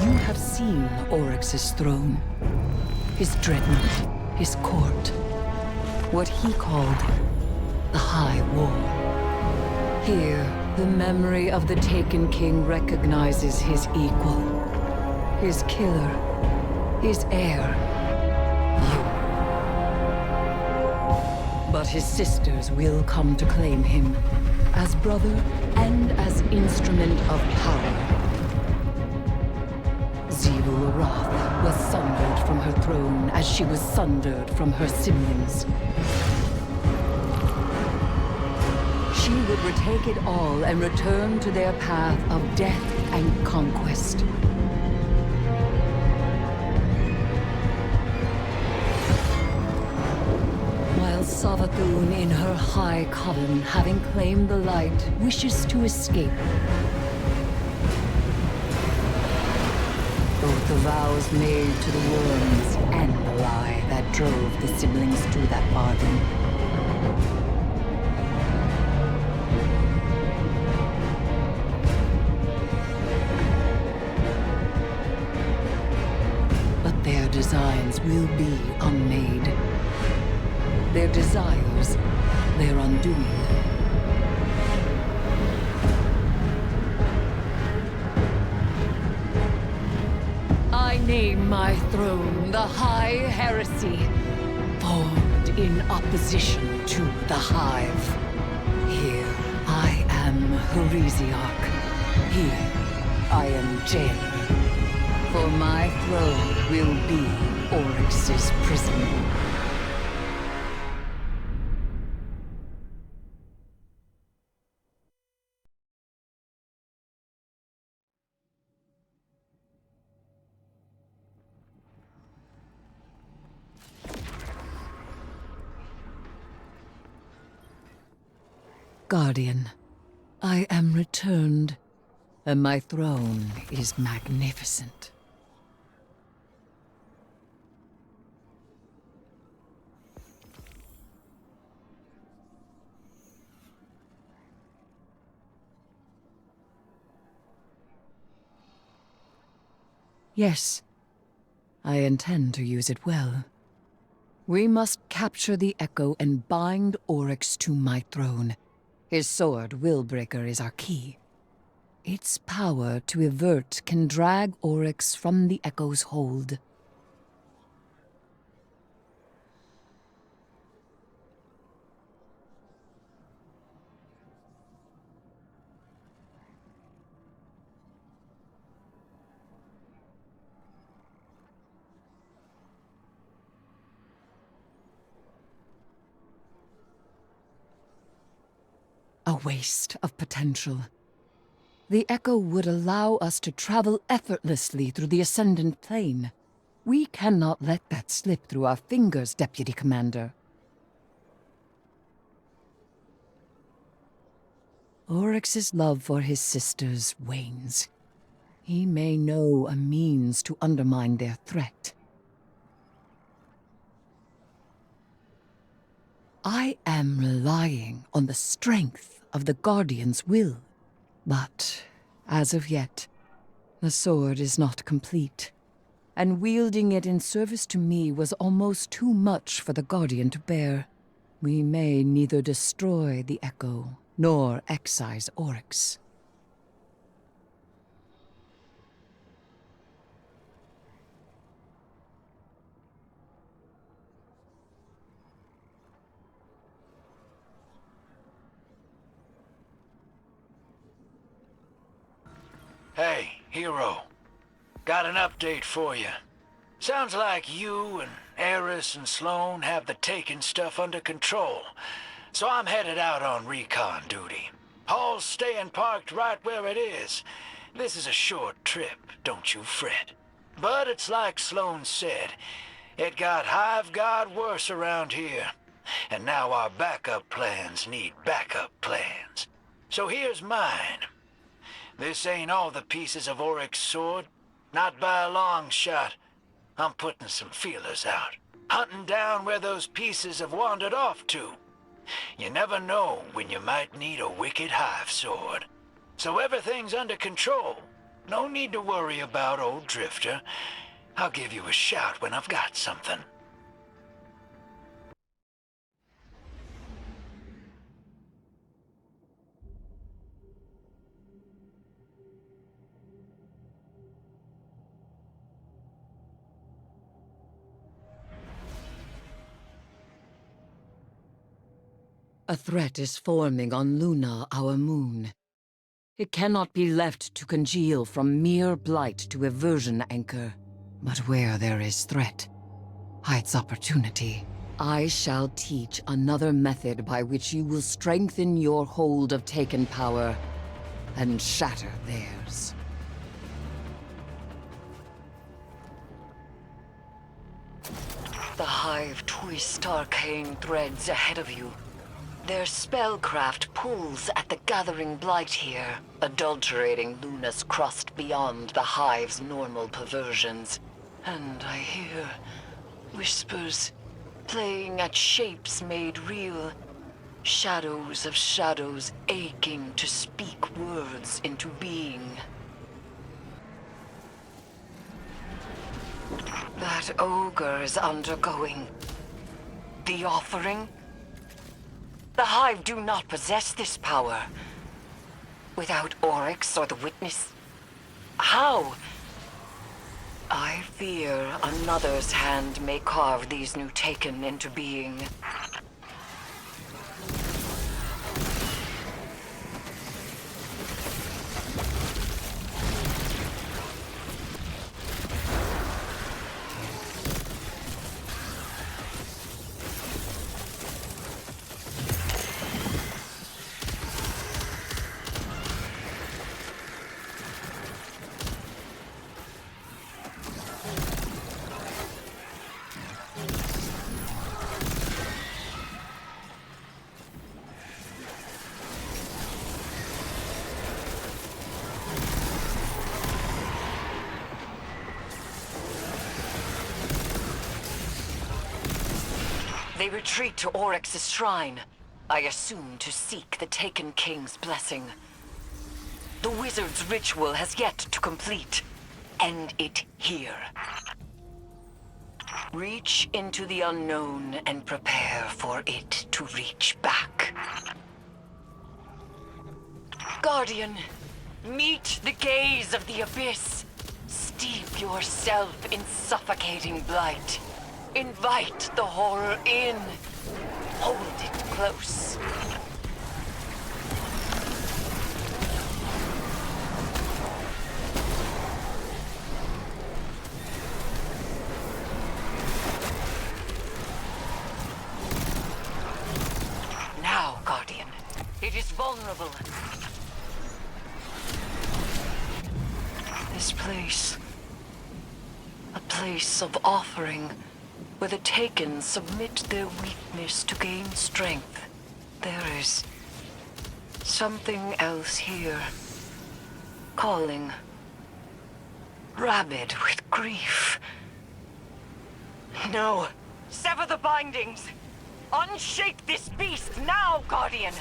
You have seen Oryx's throne, his dreadnought, his court, what he called the High War. Here, the memory of the Taken King recognizes his equal, his killer, his heir, you. But his sisters will come to claim him as brother and as instrument of power. Zevul Arath was sundered from her throne as she was sundered from her siblings. She would retake it all and return to their path of death and conquest. While Savathun in her high coven, having claimed the light, wishes to escape. Both the vows made to the worms and the lie that drove the siblings to that bargain. But their designs will be unmade. Their desires, their undoing. I name my throne the High Heresy, formed in opposition to the Hive. Here I am Heresiarch. Here I am Jailer. For my throne will be Oryx's prison. Guardian, I am returned, and my throne is magnificent. Yes, I intend to use it well. We must capture the Echo and bind Oryx to my throne. His sword, Willbreaker, is our key. Its power to avert can drag Oryx from the Echo's hold. A waste of potential. The Echo would allow us to travel effortlessly through the Ascendant Plane. We cannot let that slip through our fingers, Deputy Commander. Oryx's love for his sisters wanes. He may know a means to undermine their threat. I am relying on the strength of the Guardian's will. But, as of yet, the sword is not complete, and wielding it in service to me was almost too much for the Guardian to bear. We may neither destroy the Echo, nor excise Oryx. Hey, Hero. Got an update for you. Sounds like you and Eris and Sloane have the Taken stuff under control. So I'm headed out on recon duty. Hall's staying parked right where it is. This is a short trip, don't you fret. But it's like Sloane said. It got worse around here. And now our backup plans need backup plans. So here's mine. This ain't all the pieces of Oryx's sword. Not by a long shot. I'm putting some feelers out. hunting down where those pieces have wandered off to. You never know when you might need a wicked Hive sword. So everything's under control. No need to worry about old Drifter. I'll give you a shout when I've got something. A threat is forming on Luna, our moon. It cannot be left to congeal from mere blight to aversion anchor. But where there is threat, hides opportunity. I shall teach another method by which you will strengthen your hold of Taken power and shatter theirs. The Hive twist arcane threads ahead of you. Their spellcraft pulls at the gathering blight here, adulterating Luna's crust beyond the Hive's normal perversions. And I hear whispers playing at shapes made real, shadows of shadows aching to speak words into being. That ogre is undergoing the offering. The Hive do not possess this power. Without Oryx or the Witness, how? I fear another's hand may carve these new Taken into being. They retreat to Oryx's shrine, I assume to seek the Taken King's blessing. The wizard's ritual has yet to complete. End it here. Reach into the unknown and prepare for it to reach back. Guardian, meet the gaze of the abyss. Steep yourself in suffocating blight. Invite the horror in. Hold it close. Now, Guardian, it is vulnerable. This place, a place of offering, where the Taken submit their weakness to gain strength. There is something else here, calling, rabid with grief. No, sever the bindings! Unshake this beast now, Guardian!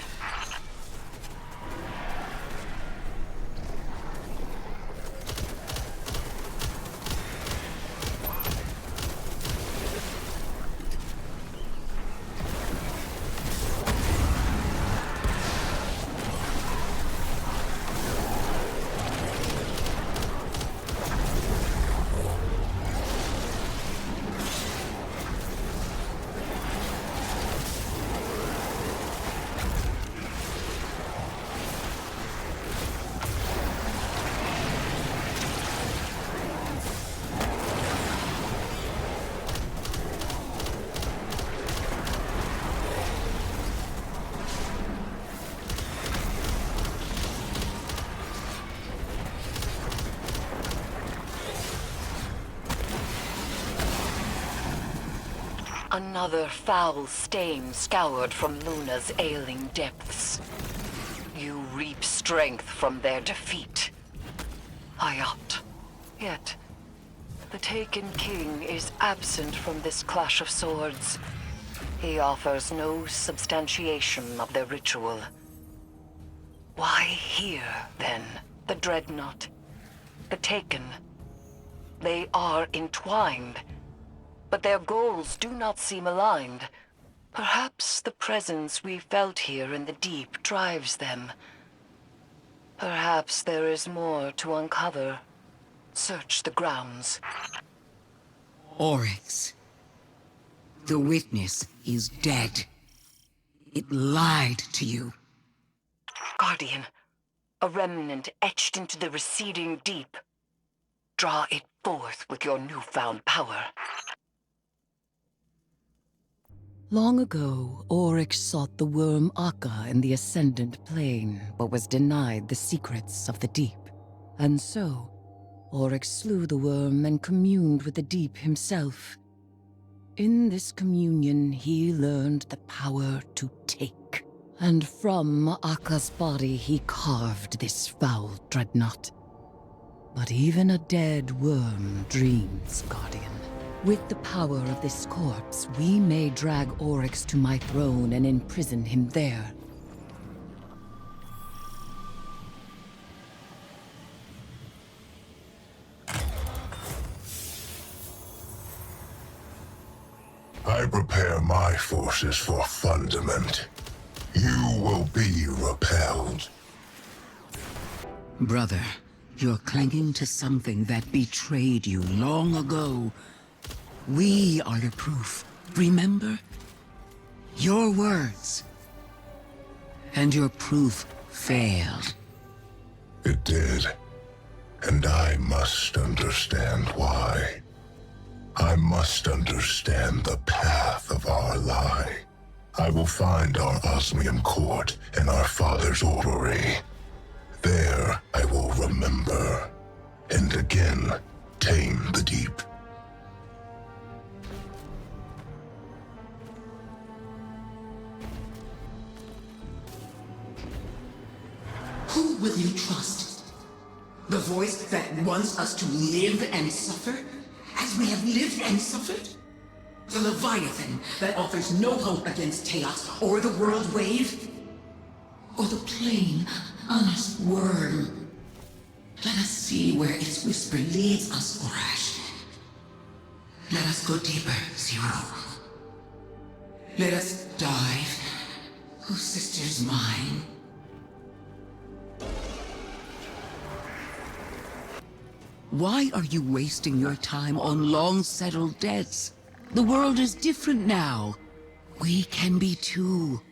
Another foul stain scoured from Luna's ailing depths. You reap strength from their defeat. I ought, yet The Taken King is absent from this clash of swords. He offers no substantiation of their ritual. Why here, then, the Dreadnought? The Taken? They are entwined, but their goals do not seem aligned. Perhaps the presence we felt here in the deep drives them. Perhaps there is more to uncover. Search the grounds. Oryx. The witness is dead. It lied to you. Guardian, a remnant etched into the receding deep. Draw it forth with your newfound power. Long ago, Oryx sought the worm Akka in the Ascendant Plane, but was denied the secrets of the deep. And so, Oryx slew the worm and communed with the deep himself. In this communion, he learned the power to take. And from Akka's body, he carved this foul dreadnought. But even a dead worm dreams, Guardian. With the power of this corpse, we may drag Oryx to my throne and imprison him there. I prepare my forces for fundament. You will be repelled. Brother, you're clinging to something that betrayed you long ago. We are your proof, remember? Your words. And your proof failed. It did. And I must understand why. I must understand the path of our lie. I will find our osmium court and our father's orrery. There I will remember, and again tame the deep. Who will you trust? The voice that wants us to live and suffer, as we have lived and suffered? The Leviathan that offers no hope against chaos or the world wave? Or the plain, honest worm? Let us see where its whisper leads us, Orash. Let us go deeper, Zero. Let us dive, O sisters mine. Why are you wasting your time on long-settled debts? The world is different now. We can be too.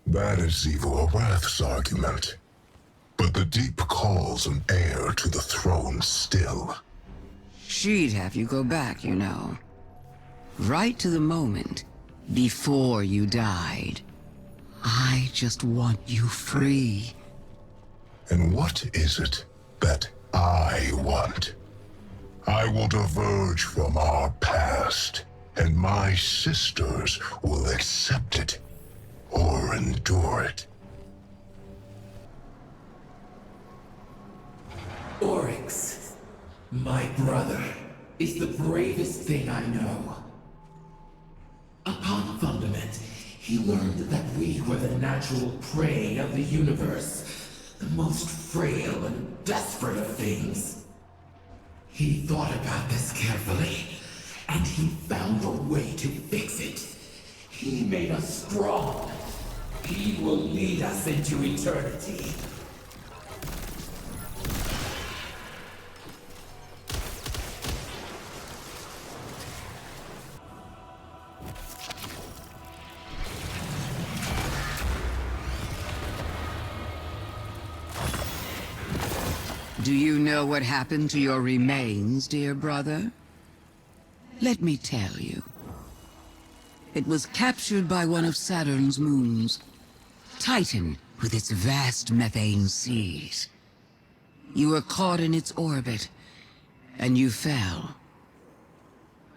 That is Evil Wrath's argument. But the deep calls an heir to the throne still. She'd have you go back, you know. Right to the moment, before you died. I just want you free. And what is it that I want? I will diverge from our past, and my sisters will accept it or endure it. Oryx, my brother, is the bravest thing I know. Upon fundament, he learned that we were the natural prey of the universe, the most frail and desperate of things. He thought about this carefully, and he found a way to fix it. He made us strong. He will lead us into eternity. Do you know what happened to your remains, dear brother? Let me tell you. It was captured by one of Saturn's moons, Titan, with its vast methane seas. You were caught in its orbit, and you fell.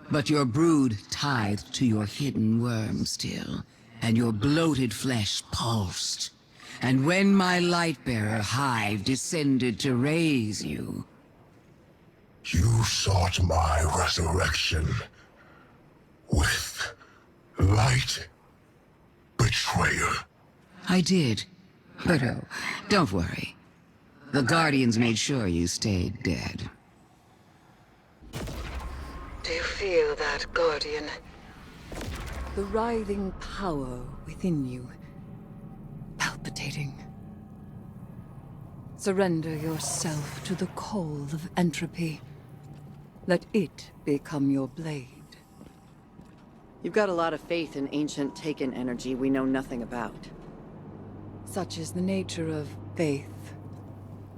But your brood tithed to your hidden worm still, and your bloated flesh pulsed. And when my Lightbearer Hive descended to raise you, You sought my resurrection with light, betrayer. I did. But oh, don't worry. The Guardians made sure you stayed dead. Do you feel that, Guardian? The writhing power within you. Palpitating. Surrender yourself to the call of entropy. Let it become your blade. You've got a lot of faith in ancient Taken energy we know nothing about. Such is the nature of faith.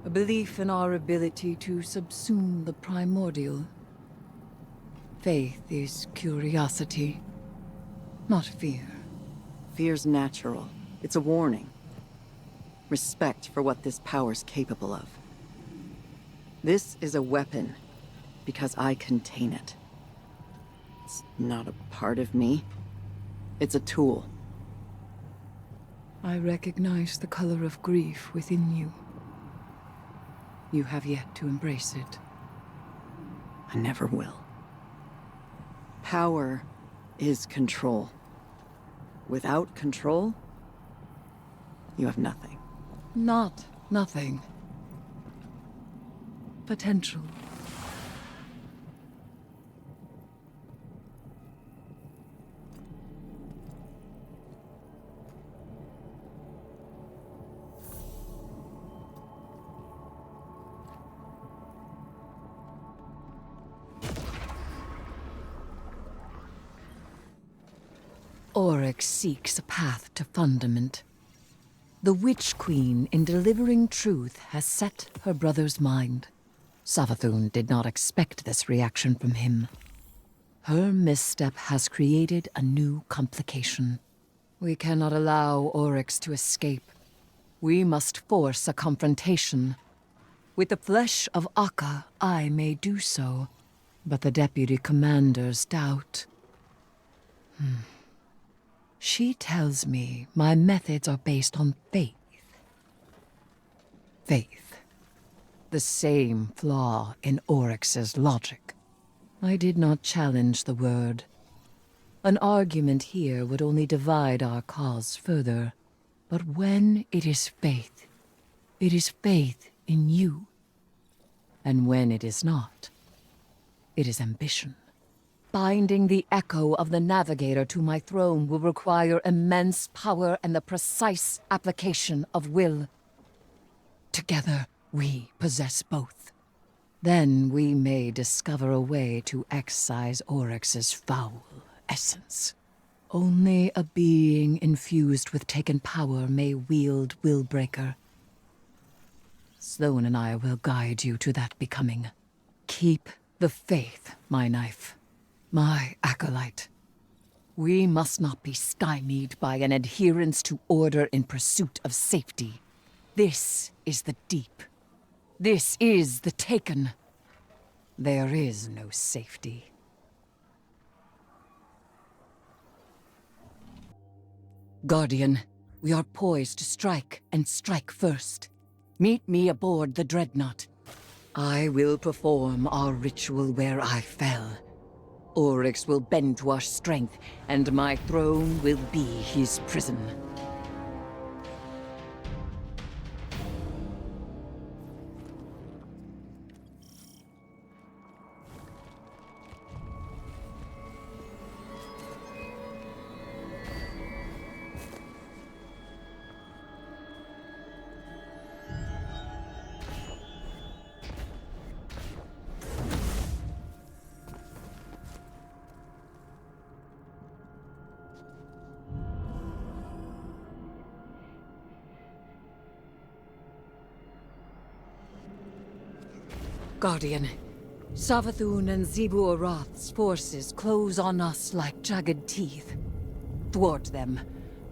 A belief in our ability to subsume the primordial. Faith is curiosity, not fear. Fear's natural. It's a warning. Respect for what this power's capable of. This is a weapon, because I contain it. It's not a part of me. It's a tool. I recognize the color of grief within you. You have yet to embrace it. I never will. Power is control. Without control, you have nothing. Not nothing. Potential. Oryx seeks a path to fundament. The Witch Queen, in delivering truth, has set her brother's mind. Savathun did not expect this reaction from him. Her misstep has created a new complication. We cannot allow Oryx to escape. We must force a confrontation. With the flesh of Akka, I may do so, but the Deputy Commander's doubt. She tells me my methods are based on faith. Faith. The same flaw in Oryx's logic. I did not challenge the word. An argument here would only divide our cause further. But when it is faith in you. And when it is not, it is ambition. Binding the echo of the Navigator to my throne will require immense power and the precise application of will. Together, we possess both. Then we may discover a way to excise Oryx's foul essence. Only a being infused with Taken power may wield Willbreaker. Sloan and I will guide you to that becoming. Keep the faith, my knife. My acolyte. We must not be stymied by an adherence to order in pursuit of safety. This is the deep. This is the Taken. There is no safety. Guardian, we are poised to strike, and strike first. Meet me aboard the Dreadnought. I will perform our ritual where I fell. Oryx will bend to our strength, and my throne will be his prison. Guardian, Savathun and Zebu Arath's forces close on us like jagged teeth. Thwart them.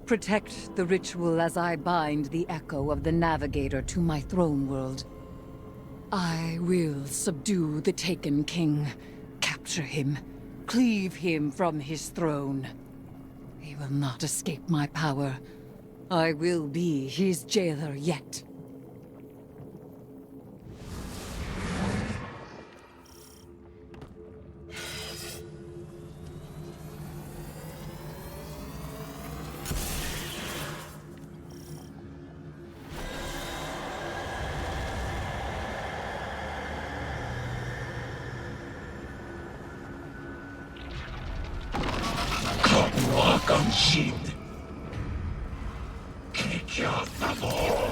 Protect the ritual as I bind the echo of the Navigator to my throne world. I will subdue the Taken King, capture him, cleave him from his throne. He will not escape my power. I will be his jailer yet. Gumshin. Kick the ball.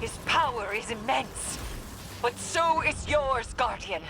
His power is immense, but so is yours, Guardian.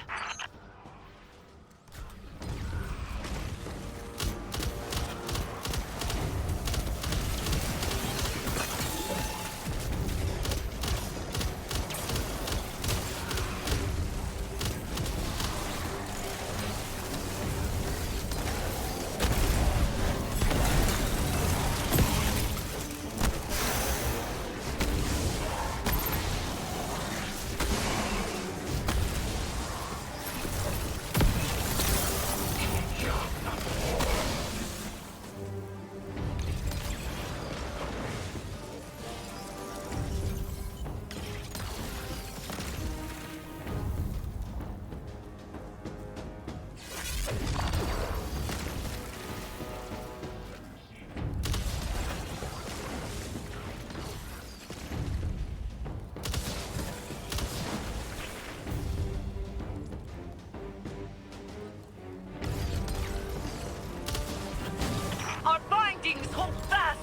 Our bindings hold fast!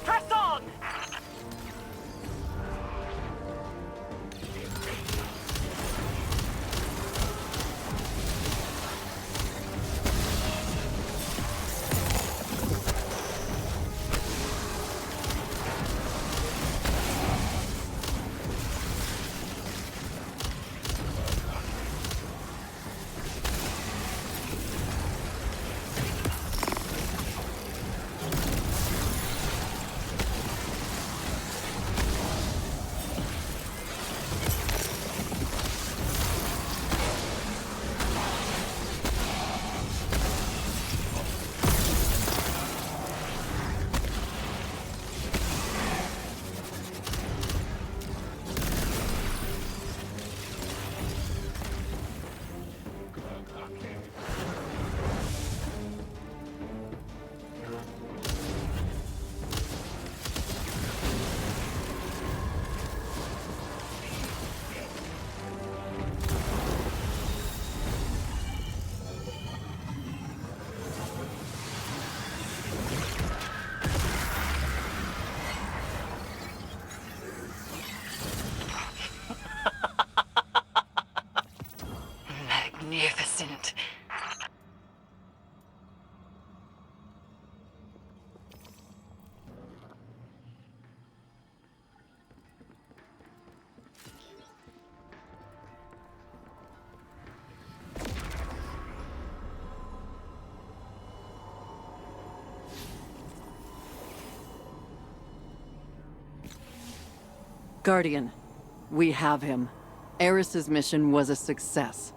Press on! Magnificent. Guardian, we have him. Eris's mission was a success.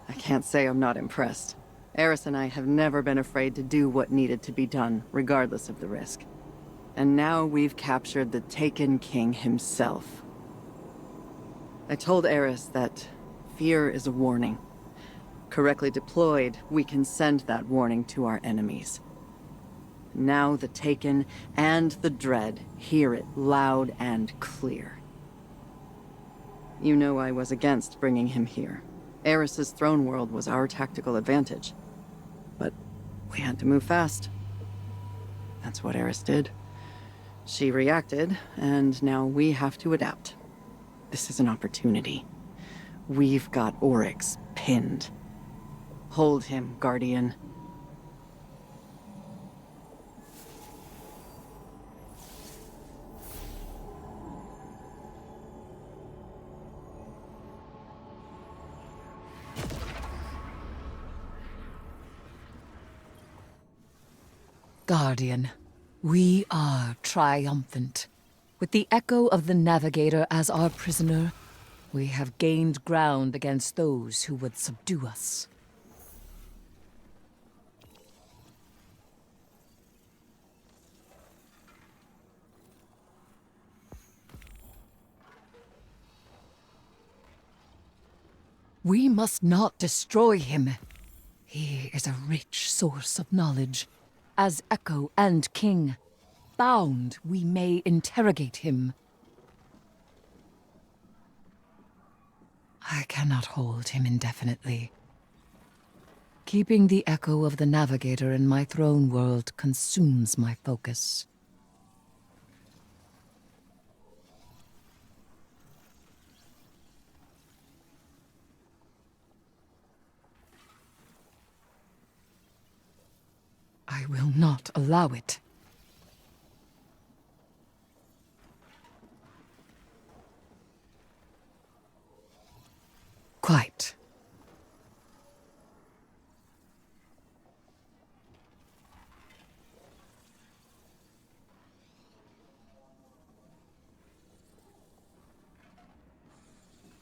I can't say I'm not impressed. Eris and I have never been afraid to do what needed to be done, regardless of the risk. And now we've captured the Taken King himself. I told Eris that fear is a warning. Correctly deployed, we can send that warning to our enemies. Now the Taken and the Dread hear it loud and clear. You know I was against bringing him here. Eris's throne world was our tactical advantage. But we had to move fast. That's what Eris did. She reacted, and now we have to adapt. This is an opportunity. We've got Oryx pinned. Hold him, Guardian. Guardian, we are triumphant. With the Echo of the Navigator as our prisoner, we have gained ground against those who would subdue us. We must not destroy him. He is a rich source of knowledge. As Echo and King, bound we may interrogate him. I cannot hold him indefinitely. Keeping the Echo of the Navigator in my throne world consumes my focus. I will not allow it. Quite.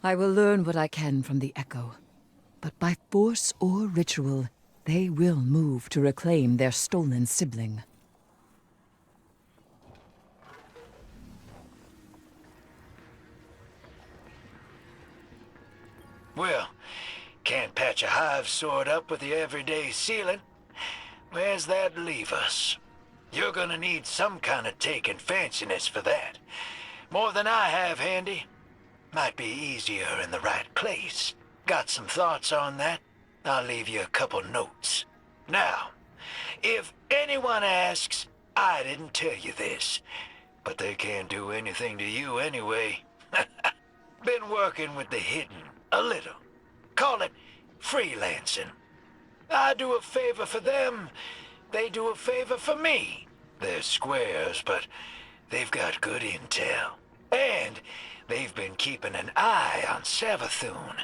I will learn what I can from the Echo, but by force or ritual, they will move to reclaim their stolen sibling. Well, can't patch a hive sword up with the everyday ceiling. Where's that leave us? You're gonna need some kind of take and fanciness for that. More than I have handy. Might be easier in the right place. Got some thoughts on that? I'll leave you a couple notes. Now, if anyone asks, I didn't tell you this, but they can't do anything to you anyway. Been working with the hidden, a little. Call it freelancing. I do a favor for them, they do a favor for me. They're squares, but they've got good intel. And they've been keeping an eye on Savathun.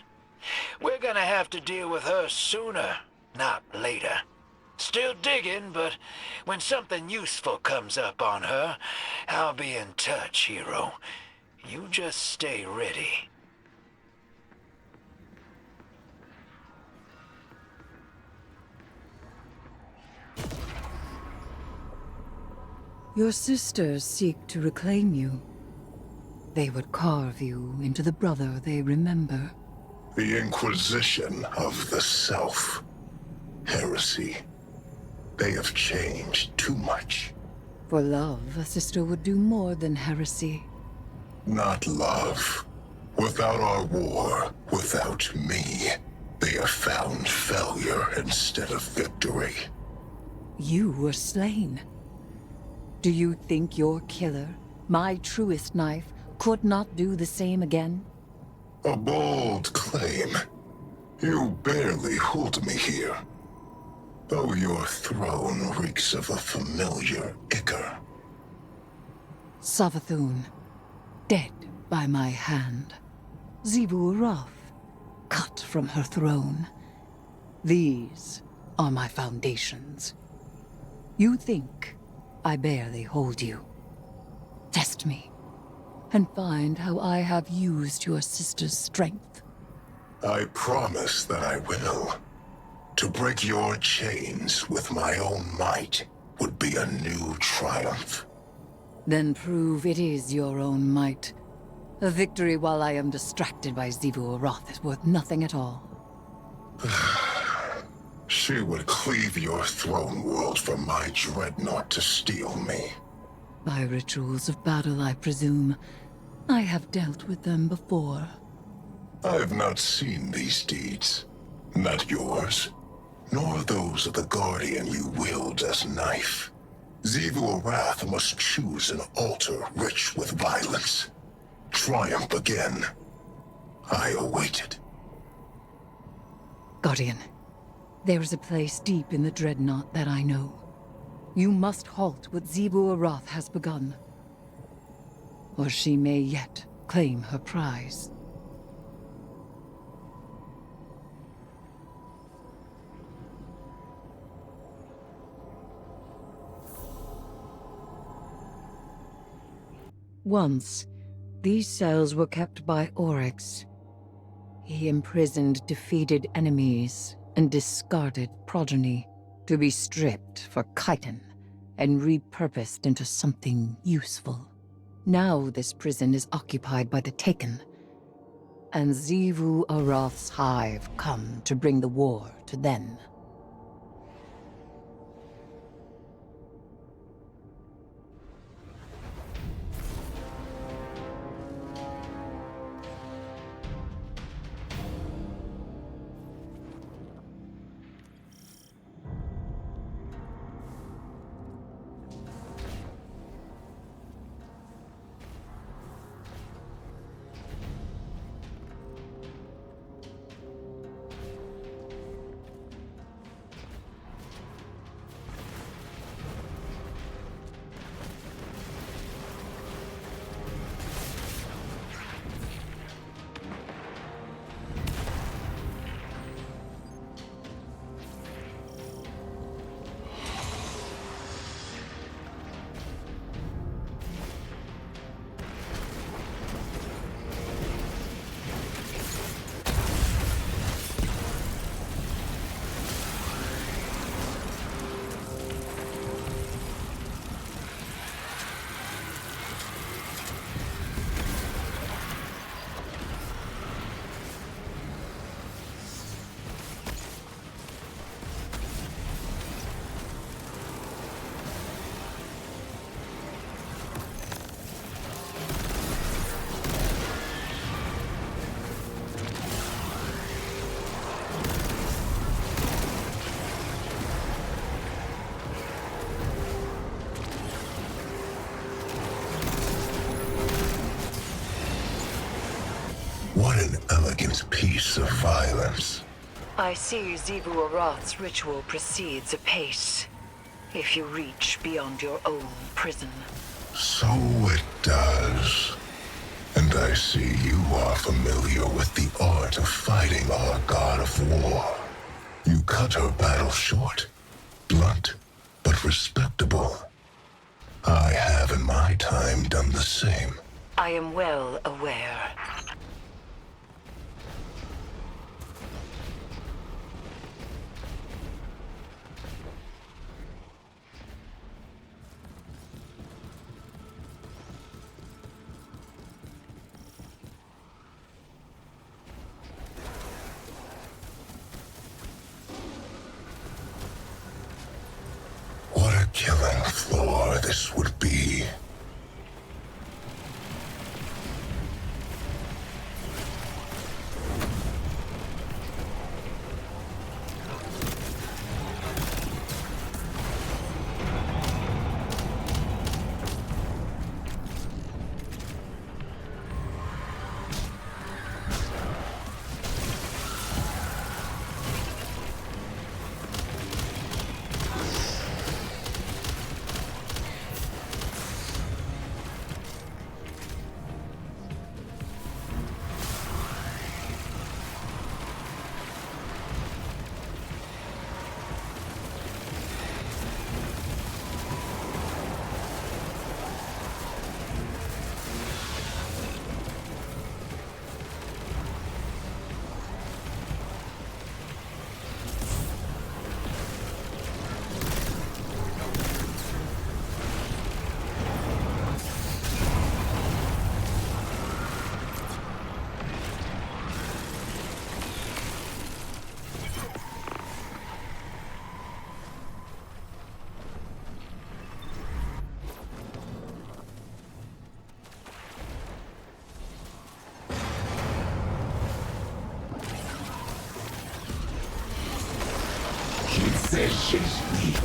We're gonna have to deal with her sooner, not later. Still digging, but when something useful comes up on her, I'll be in touch, hero. You just stay ready. Your sisters seek to reclaim you. They would carve you into the brother they remember. The Inquisition of the Self. Heresy. They have changed too much. For love, a sister would do more than heresy. Not love. Without our war, without me, they have found failure instead of victory. You were slain. Do you think your killer, my truest knife, could not do the same again? A bold claim. You barely hold me here. Though your throne reeks of a familiar ichor. Savathun, dead by my hand. Xivu Arath, cut from her throne. These are my foundations. You think I barely hold you. Test me, and find how I have used your sister's strength. I promise that I will. To break your chains with my own might would be a new triumph. Then prove it is your own might. A victory while I am distracted by Xivu Arath is worth nothing at all. She would cleave your throne world from my dreadnought to steal me. By rituals of battle, I presume. I have dealt with them before. I have not seen these deeds. Not yours, nor those of the Guardian you wield as knife. Xivu Arath must choose an altar rich with violence. Triumph again. I await it. Guardian, there is a place deep in the Dreadnought that I know. You must halt what Xivu Arath has begun. Or she may yet claim her prize. Once, these cells were kept by Oryx. He imprisoned defeated enemies and discarded progeny to be stripped for chitin and repurposed into something useful. Now this prison is occupied by the Taken, and Xivu Arath's Hive come to bring the war to them. What an elegant piece of violence. I see Xivu Arath's ritual proceeds apace. If you reach beyond your own prison. So it does. And I see you are familiar with the art of fighting our god of war. You cut her battle short. Blunt, but respectable. I have in my time done the same. I am well aware. What a killing floor this would be. Says she's weak.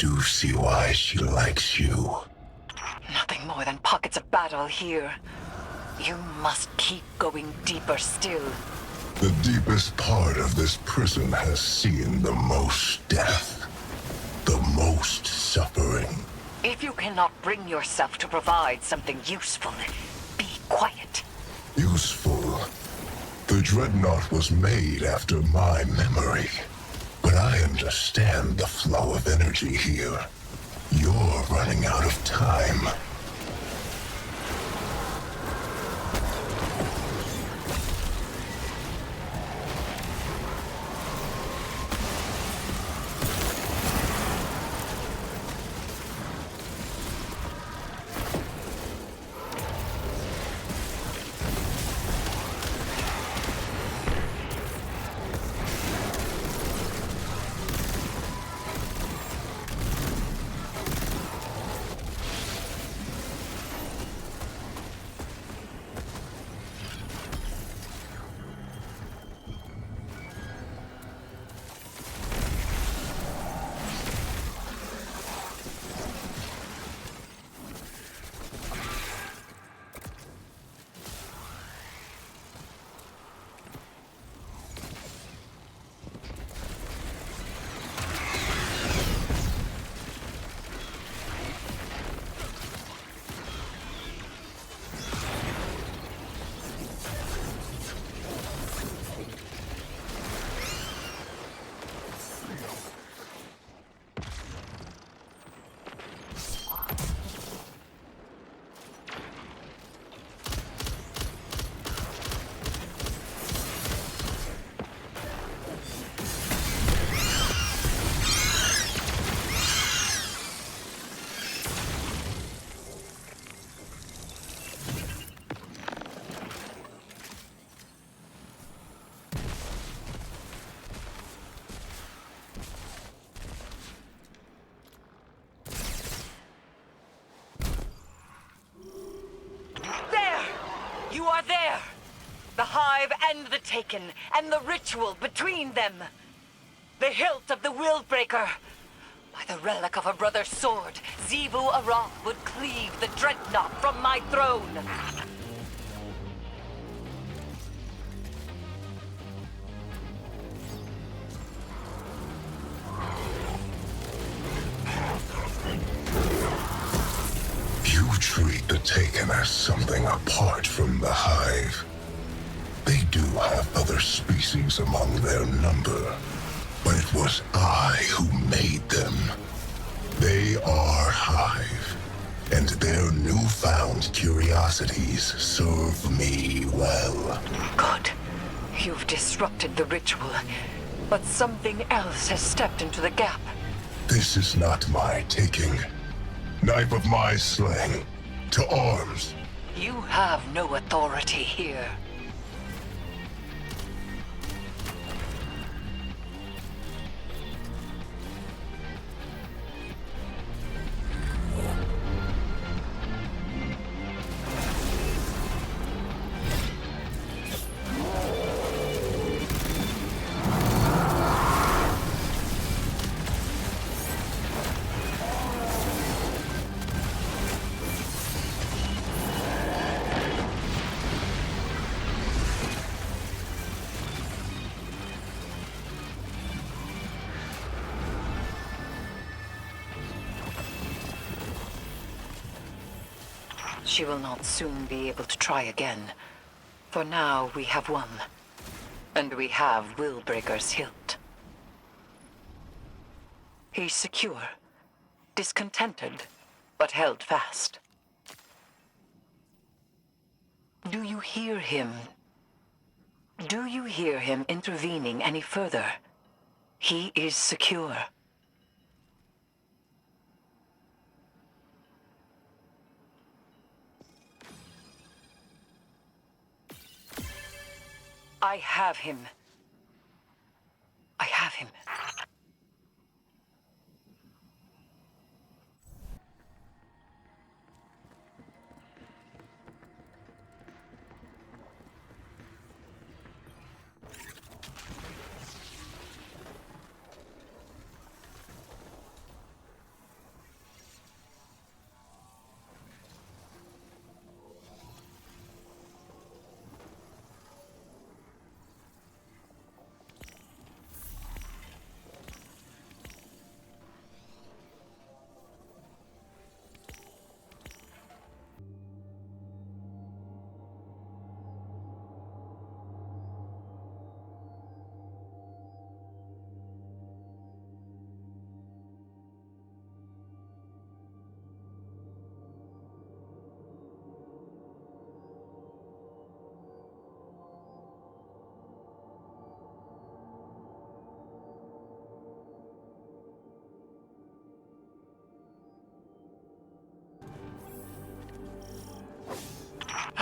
do see why she likes you. Nothing more than pockets of battle here. You must keep going deeper still. The deepest part of this prison has seen the most death, the most suffering. If you cannot bring yourself to provide something useful, be quiet. Useful? The Dreadnought was made after my memory. But I understand the flow of energy here. You're running out of time. You are there! The Hive and the Taken, and the ritual between them! The hilt of the Willbreaker! By the relic of a brother's sword, Xivu Arath would cleave the dreadnought from my throne! You treat the Taken as something apart from the Hive. They do have other species among their number, but it was I who made them. They are Hive, and their newfound curiosities serve me well. Good. You've disrupted the ritual, but something else has stepped into the gap. This is not my taking. Knife of my slaying. To arms. You have no authority here. She will not soon be able to try again. For now, we have won. And we have Willbreaker's hilt. He's secure, discontented, but held fast. Do you hear him? Do you hear him intervening any further? He is secure. I have him. I have him.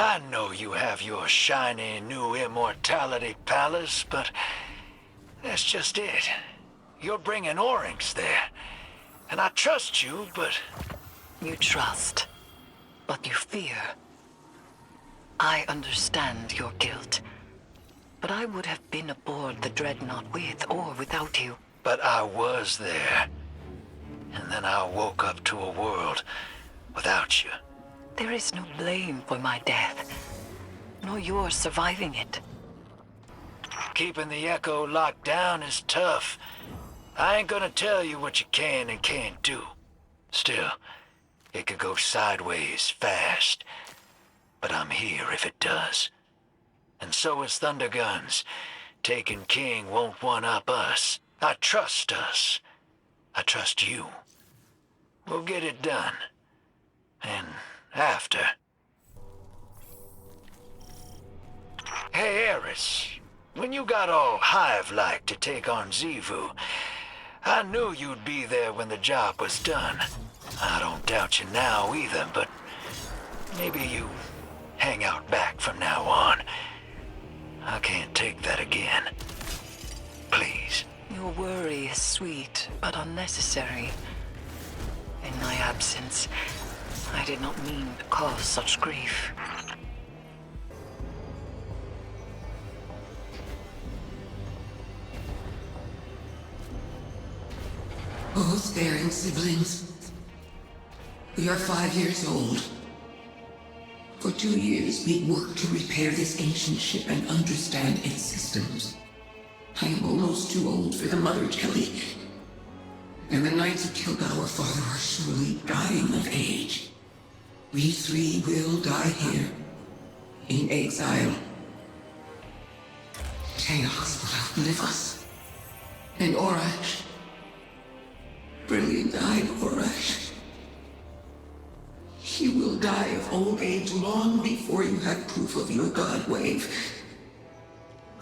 I know you have your shiny new immortality palace, but that's just it. You're bringing Oryx there, and I trust you, but... You trust, but you fear. I understand your guilt, but I would have been aboard the Dreadnought with or without you. But I was there, and then I woke up to a world without you. There is no blame for my death, nor your surviving it. Keeping the Echo locked down is tough. I ain't gonna tell you what you can and can't do. Still, it could go sideways fast. But I'm here if it does. And so is Thunderguns. Taking King won't one-up us. I trust us. I trust you. We'll get it done. And after. Hey, Eris. When you got all Hive-like to take on Xivu, I knew you'd be there when the job was done. I don't doubt you now either, but maybe you hang out back from now on. I can't take that again. Please. Your worry is sweet, but unnecessary. In my absence, I did not mean to cause such grief. Oath-bearing siblings. We are 5 years old. For 2 years, we worked to repair this ancient ship and understand its systems. I am almost too old for the Mother Jelly. And the knights who killed our father are surely dying of age. We 3 will die here, in exile. Chaos will outlive us. And Orash. Brilliant-eyed Orash. He will die of old age long before you have proof of your god wave.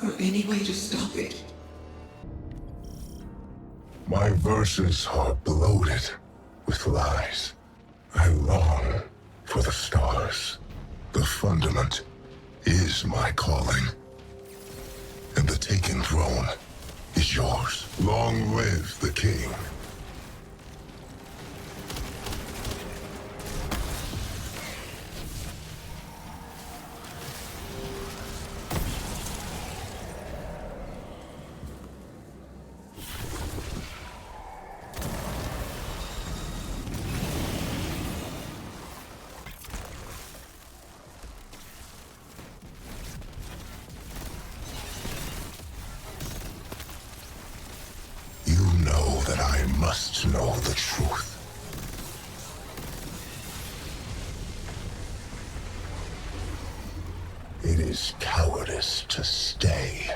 Or any way to stop it. My verses are bloated with lies. I long for the stars. The fundament is my calling. And the taken throne is yours. Long live the king. That I must know the truth. It is cowardice to stay.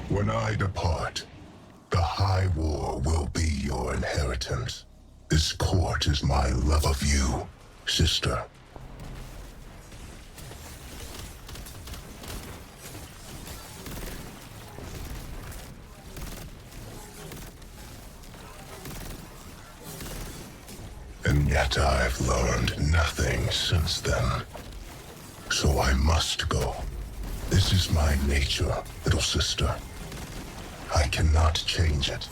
When I depart, the High War will be your inheritance. This court is my love of you, sister. And yet I've learned nothing since then. So I must go. This is my nature, little sister. I cannot change it.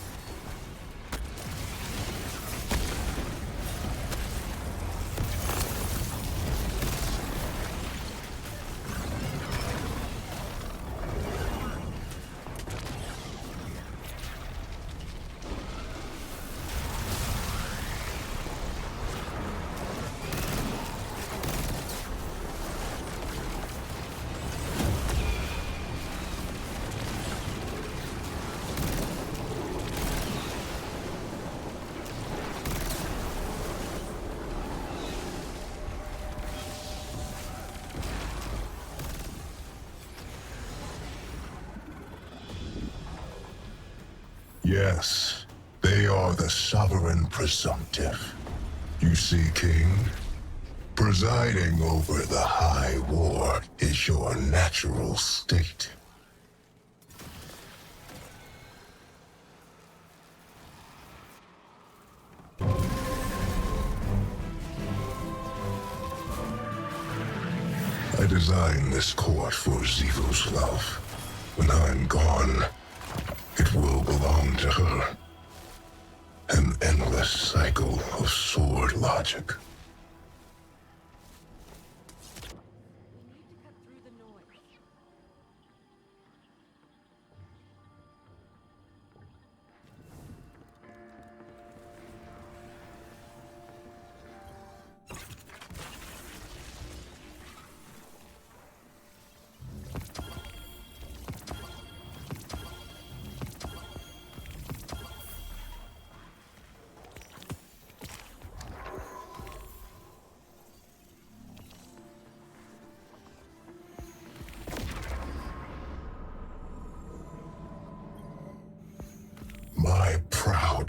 Yes, they are the sovereign presumptive. You see, King? Presiding over the High War is your natural state. I designed this court for Xivu's love. When I'm gone, it will belong to her. An endless cycle of sword logic.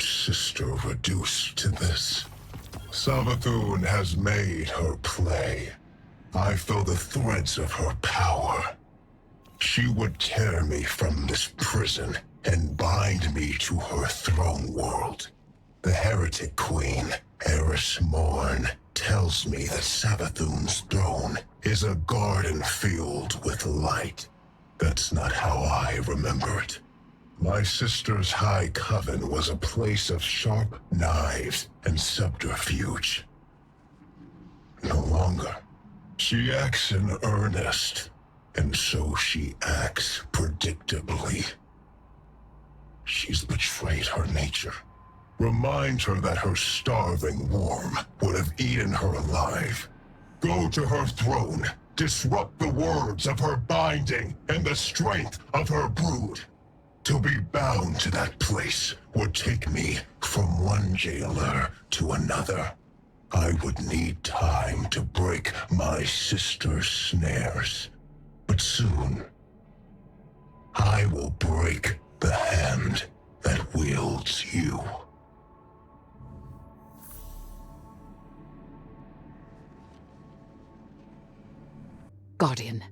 sister reduced to this. Savathun has made her play. I feel the threads of her power. She would tear me from this prison and bind me to her throne world. The heretic queen, Eris Morn, tells me that Savathun's throne is a garden filled with light. That's not how I remember it. My sister's high coven was a place of sharp knives and subterfuge. No longer. She acts in earnest, and so she acts predictably. She's betrayed her nature. Remind her that her starving worm would have eaten her alive. Go to her throne, disrupt the words of her binding and the strength of her brood. To be bound to that place would take me from one jailer to another. I would need time to break my sister's snares. But soon, I will break the hand that wields you. Guardian,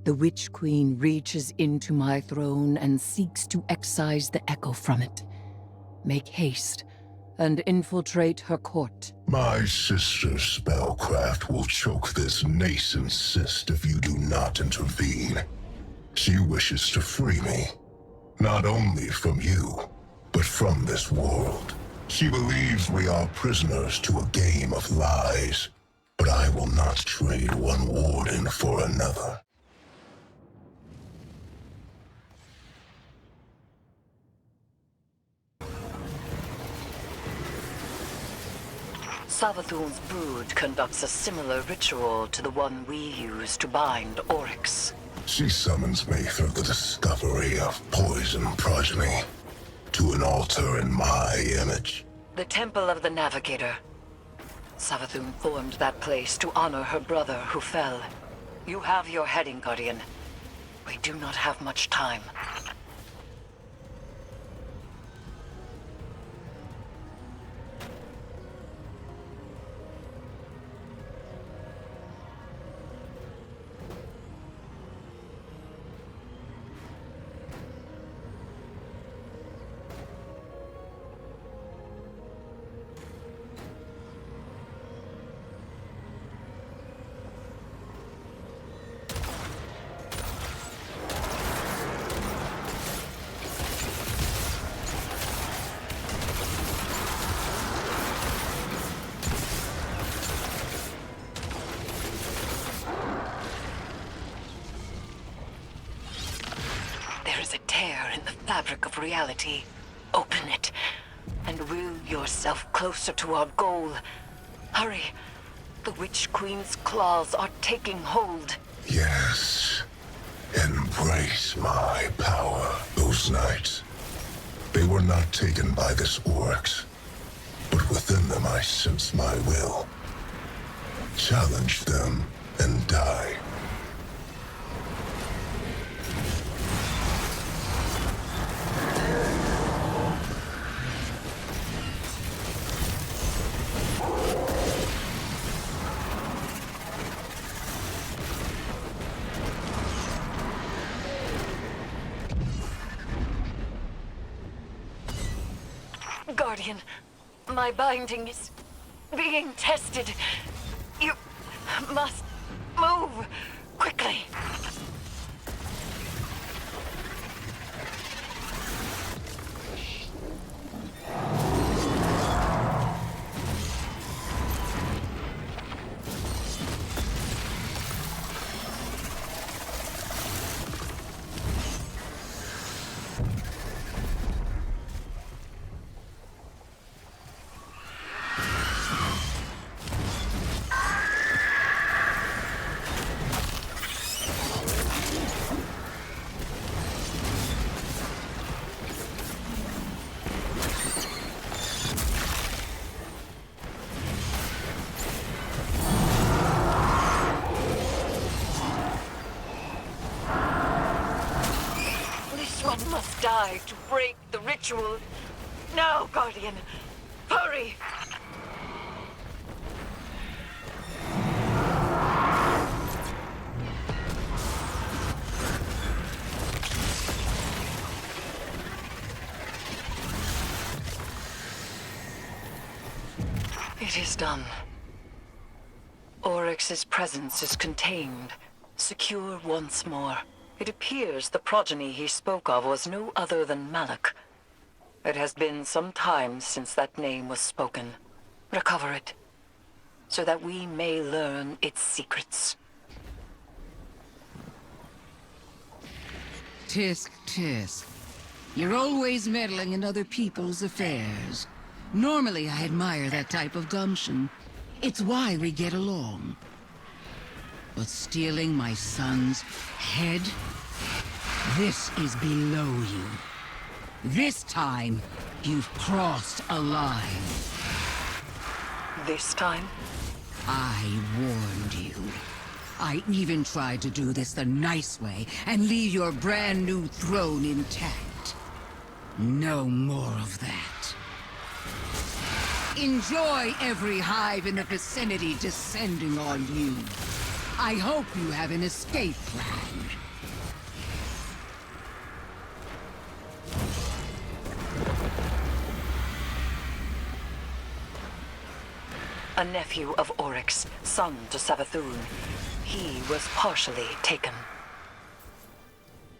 the Witch Queen reaches into my throne and seeks to excise the echo from it. Make haste and infiltrate her court. My sister's spellcraft will choke this nascent cyst if you do not intervene. She wishes to free me, not only from you, but from this world. She believes we are prisoners to a game of lies, but I will not trade one warden for another. Savathun's brood conducts a similar ritual to the one we use to bind Oryx. She summons me through the discovery of poison progeny to an altar in my image. The Temple of the Navigator. Savathun formed that place to honor her brother who fell. You have your heading, Guardian. We do not have much time. Fabric of reality. Open it, and will yourself closer to our goal. Hurry. The Witch Queen's claws are taking hold. Yes. Embrace my power. Those nights, they were not taken by this Oryx, but within them I sense my will. Challenge them and die. Guardian, my binding is being tested. You must move quickly. Must die to break the ritual. Now, Guardian! Hurry! It is done. Oryx's presence is contained, secure once more. It appears the progeny he spoke of was no other than Malak. It has been some time since that name was spoken. Recover it, so that we may learn its secrets. Tisk, tisk. You're always meddling in other people's affairs. Normally, I admire that type of gumption. It's why we get along. But stealing my son's head? This is below you. This time, you've crossed a line. This time? I warned you. I even tried to do this the nice way and leave your brand new throne intact. No more of that. Enjoy every hive in the vicinity descending on you. I hope you have an escape plan. A nephew of Oryx, son to Savathun. He was partially taken.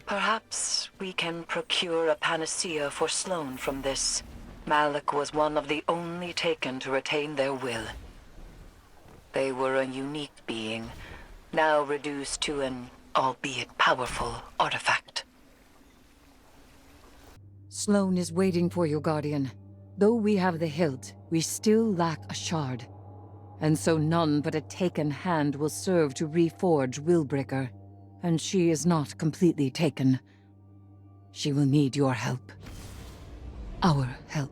Perhaps we can procure a panacea for Sloane from this. Malak was one of the only taken to retain their will. They were a unique being, now reduced to an, albeit powerful, artifact. Sloane is waiting for you, Guardian. Though we have the hilt, we still lack a shard. And so none but a taken hand will serve to reforge Willbreaker. And she is not completely taken. She will need your help. Our help.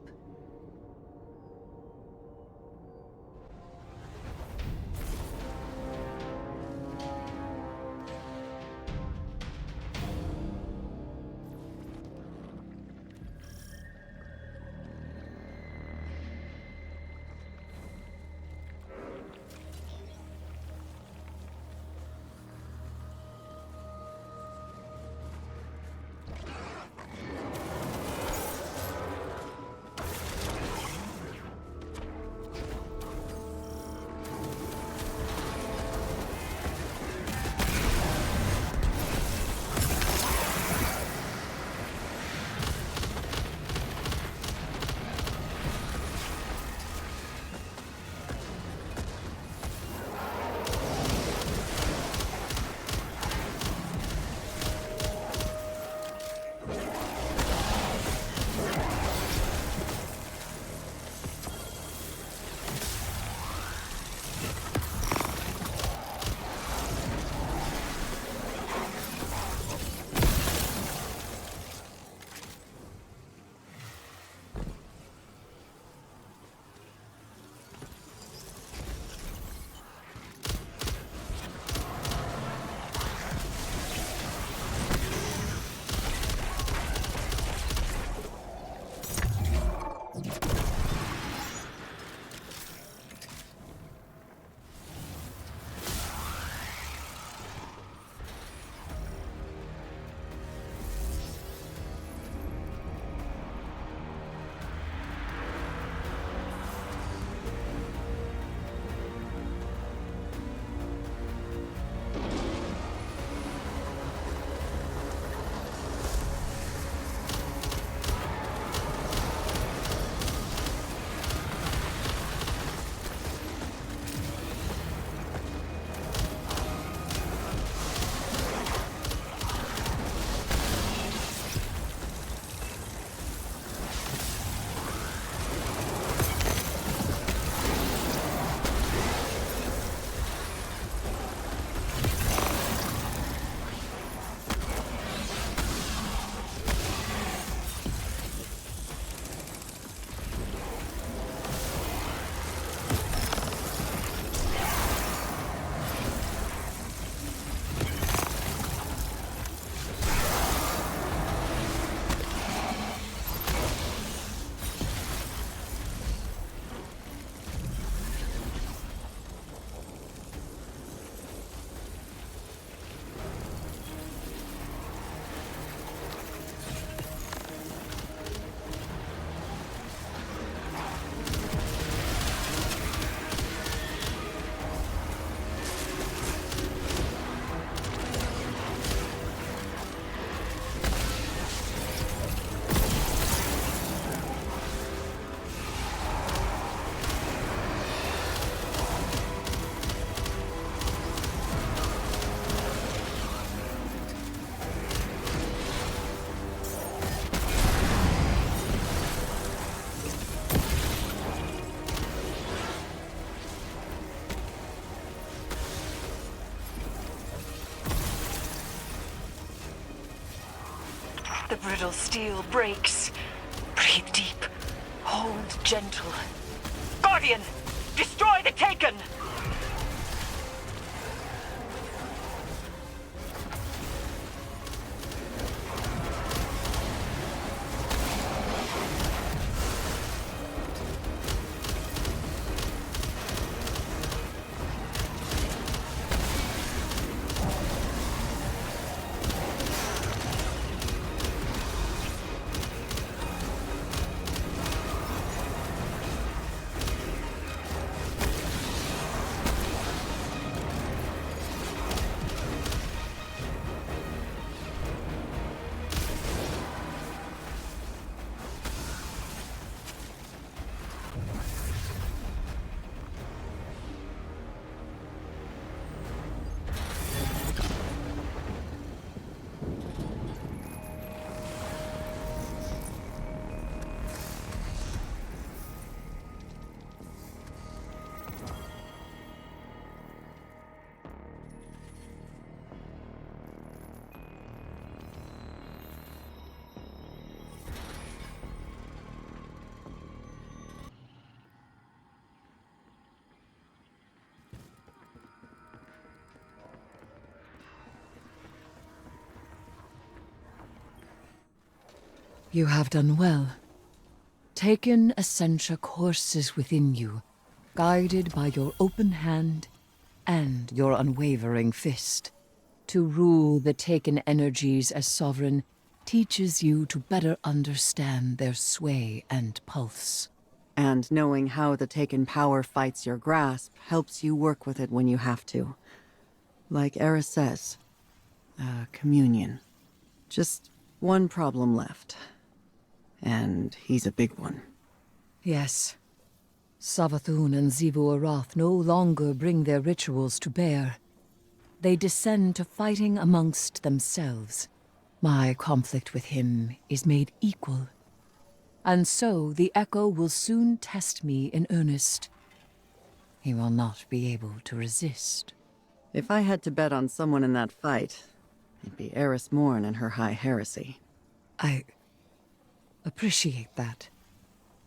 The brittle steel breaks. Breathe deep. Hold gentle. Guardian! Destroy the Taken! You have done well. Taken Essentia courses within you, guided by your open hand and your unwavering fist. To rule the Taken energies as sovereign teaches you to better understand their sway and pulse. And knowing how the Taken power fights your grasp helps you work with it when you have to. Like Eris says, communion. Just one problem left. And he's a big one. Yes. Savathun and Xivu Arath no longer bring their rituals to bear. They descend to fighting amongst themselves. My conflict with him is made equal. And so the Echo will soon test me in earnest. He will not be able to resist. If I had to bet on someone in that fight, it'd be Eris Morn and her High Heresy. I appreciate that.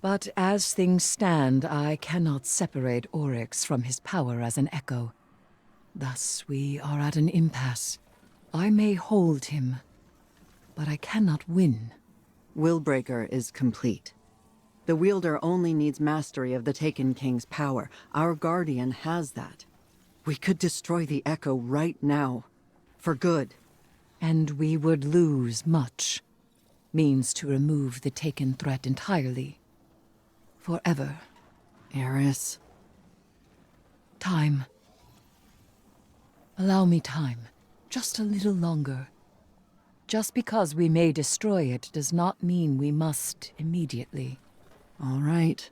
But as things stand, I cannot separate Oryx from his power as an Echo. Thus, we are at an impasse. I may hold him, but I cannot win. Willbreaker is complete. The wielder only needs mastery of the Taken King's power. Our Guardian has that. We could destroy the Echo right now. For good. And we would lose much. Means to remove the Taken threat entirely. Forever. Eris. Time. Allow me time. Just a little longer. Just because we may destroy it does not mean we must immediately. All right.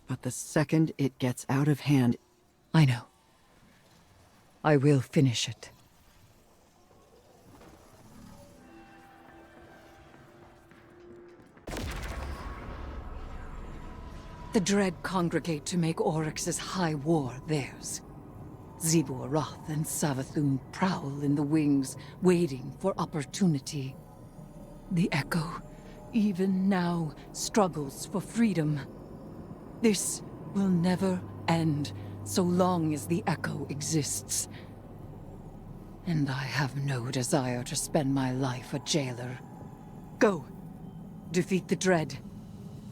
But the second it gets out of hand... I know. I will finish it. The Dread congregate to make Oryx's high war theirs. Xivu Arath and Savathun prowl in the wings, waiting for opportunity. The Echo, even now, struggles for freedom. This will never end, so long as the Echo exists. And I have no desire to spend my life a jailer. Go. Defeat the Dread.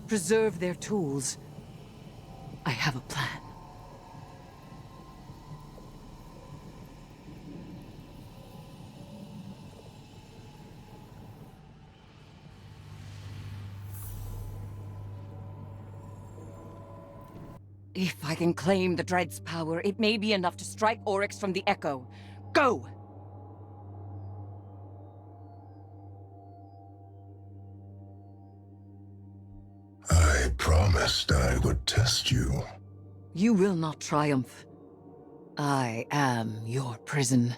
Preserve their tools. I have a plan. If I can claim the Dread's power, it may be enough to strike Oryx from the Echo. Go! I promised I would test you. You will not triumph. I am your prison.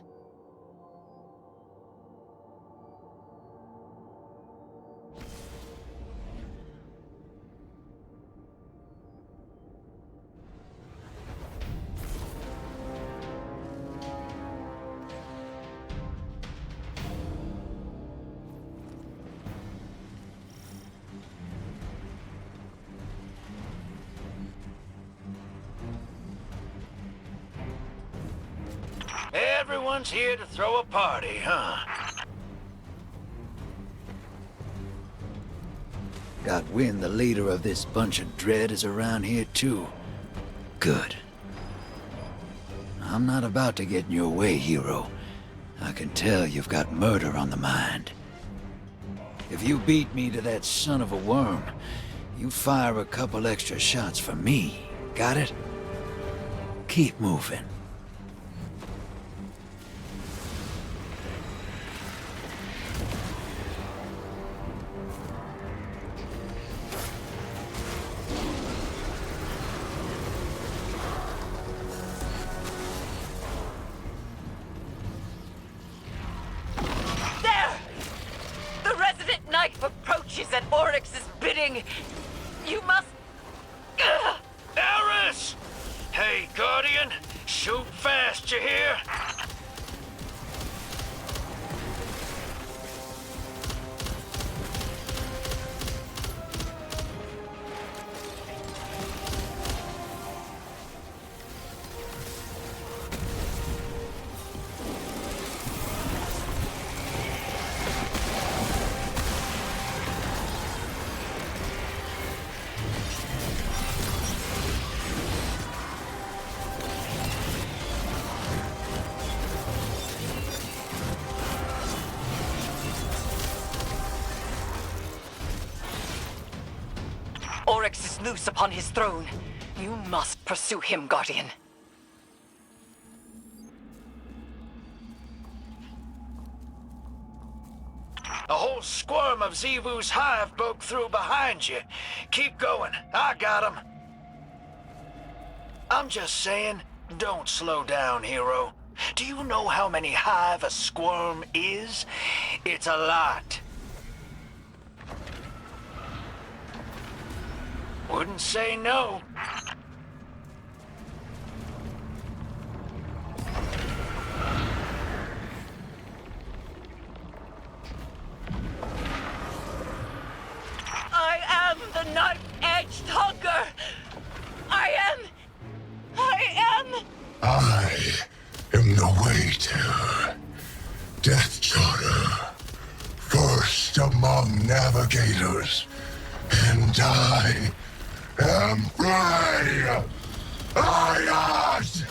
everyone's here to throw a party, huh? Got wind the leader of this bunch of dread is around here too. Good. I'm not about to get in your way, hero. I can tell you've got murder on the mind. If you beat me to that son of a worm, you fire a couple extra shots for me. Got it? Keep moving. Approaches at Oryx's bidding. You must... Eris! Hey, Guardian! Shoot fast, you hear? Oryx is loose upon his throne. You must pursue him, Guardian. A whole squirm of Xivu's Hive broke through behind you. Keep going. I got him. I'm just saying, don't slow down, hero. Do you know how many Hive a squirm is? It's a lot. Wouldn't say no. I am the knife-edged hunger! I am the waiter. Death Charter. First among navigators. And I am free! Ayat!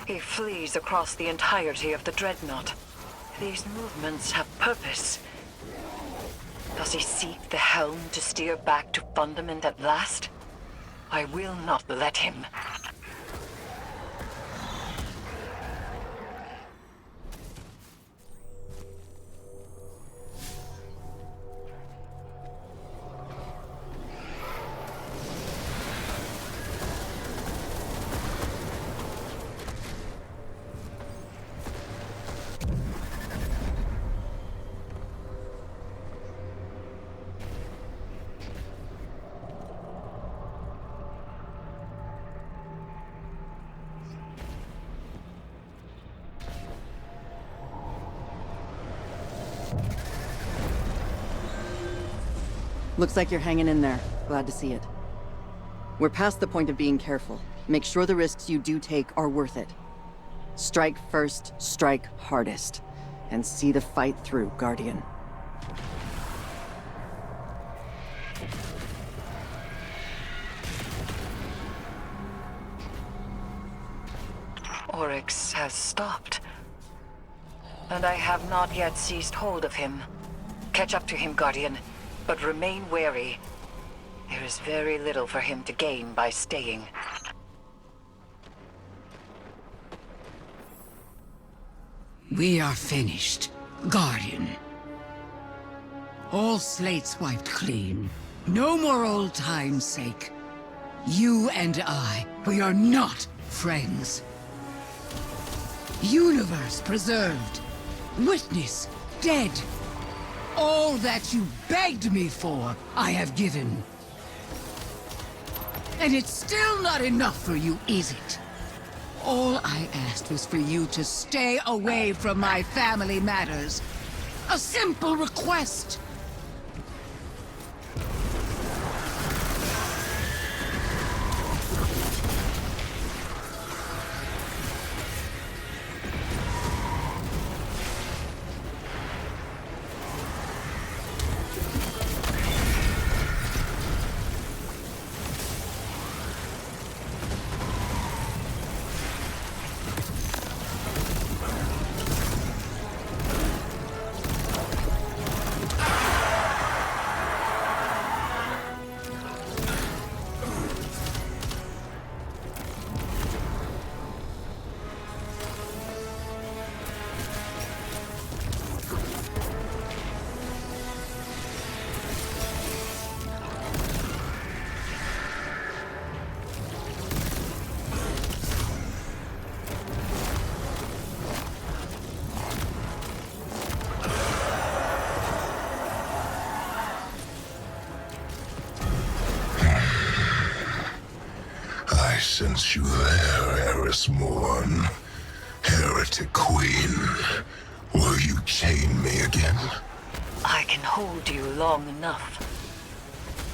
He flees across the entirety of the Dreadnought. These movements have purpose. Does he seek the helm to steer back to Fundament at last? I will not let him. Looks like you're hanging in there. Glad to see it. We're past the point of being careful. Make sure the risks you do take are worth it. Strike first, strike hardest. And see the fight through, Guardian. Oryx has stopped. And I have not yet seized hold of him. Catch up to him, Guardian, but remain wary. There is very little for him to gain by staying. We are finished, Guardian. All slates wiped clean. No more old time's sake. You and I, we are not friends. Universe preserved. Witness dead. All that you begged me for, I have given. And it's still not enough for you, is it? All I asked was for you to stay away from my family matters. A simple request. Since you there, Eris Morn, heretic queen, will you chain me again? I can hold you long enough.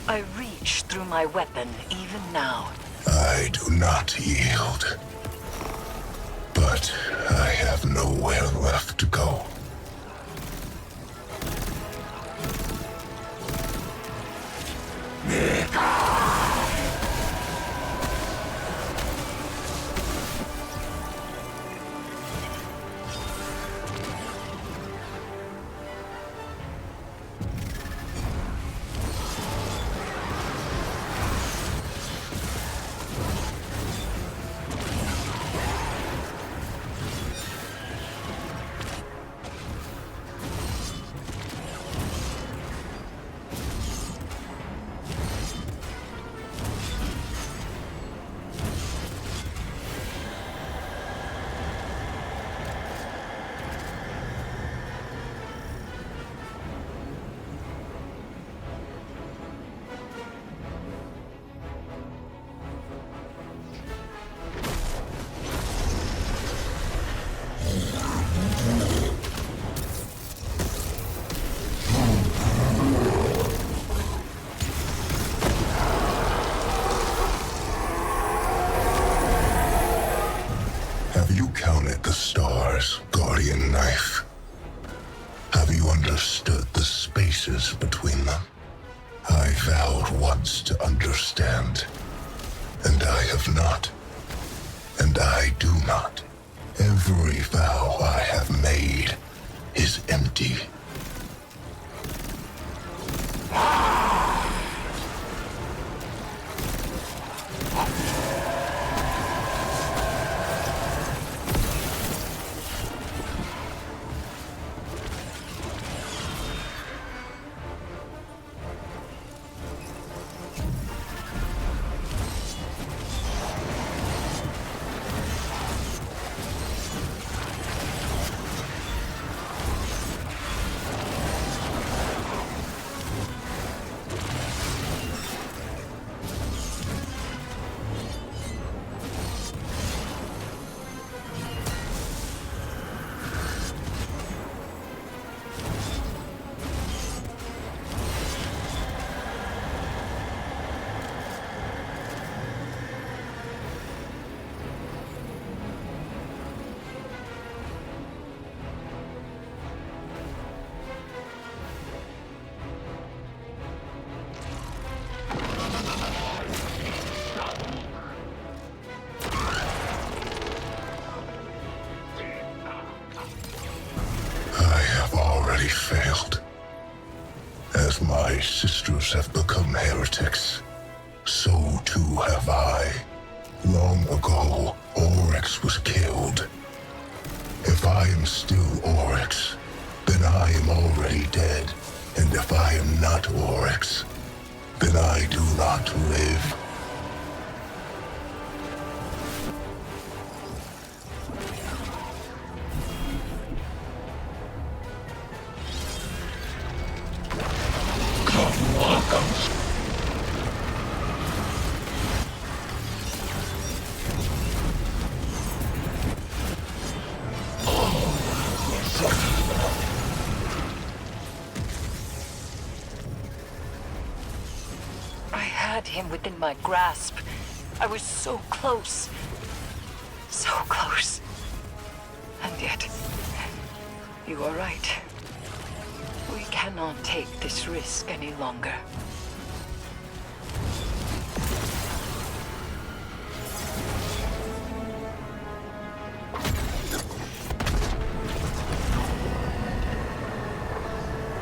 I reach through my weapon even now. I do not yield. But I have nowhere left to go. Counted the stars, Guardian Knife. Have you understood the spaces between them? I vowed once to understand, and I have not. And I do not. Every vow I have made is empty. utterly failed. As my sisters have become heretics, so too have I. Long ago, Oryx was killed. If I am still Oryx, then I am already dead. And if I am not Oryx, then I do not live. I had him within my grasp. I was so close. So close. And yet, you are right. We cannot take this risk any longer.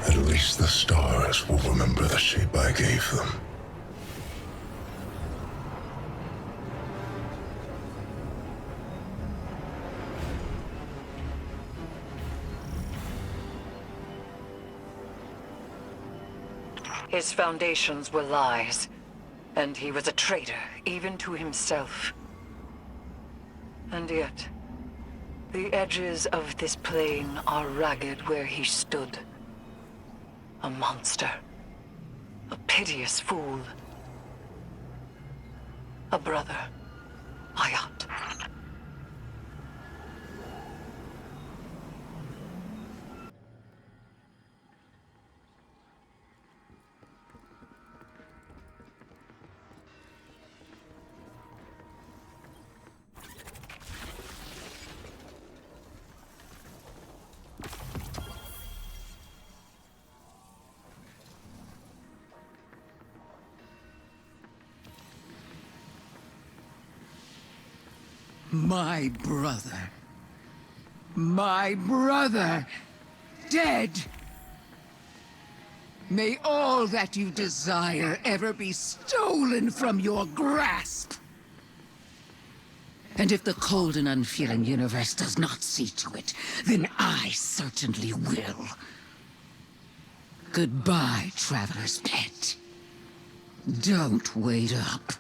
At least the stars will remember the shape I gave them. His foundations were lies, and he was a traitor, even to himself. And yet, the edges of this plane are ragged where he stood. A monster. A piteous fool. A brother. Hayat. My brother. My brother. Dead. May all that you desire ever be stolen from your grasp. And if the cold and unfeeling universe does not see to it, then I certainly will. Goodbye, traveler's pet. Don't wait up.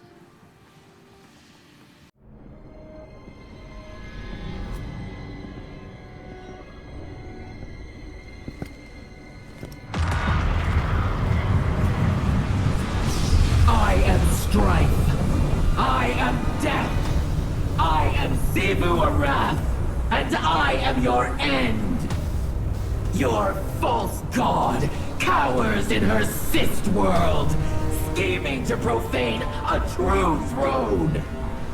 I am strife. I am death. I am Sivu Arath, and I am your end. Your false god cowers in her cyst world, scheming to profane a true throne.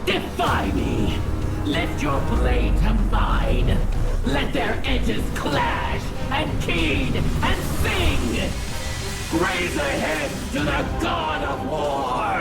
Defy me. Lift your blade to mine. Let their edges clash and keen and sing. Raise a hymn to the god of war.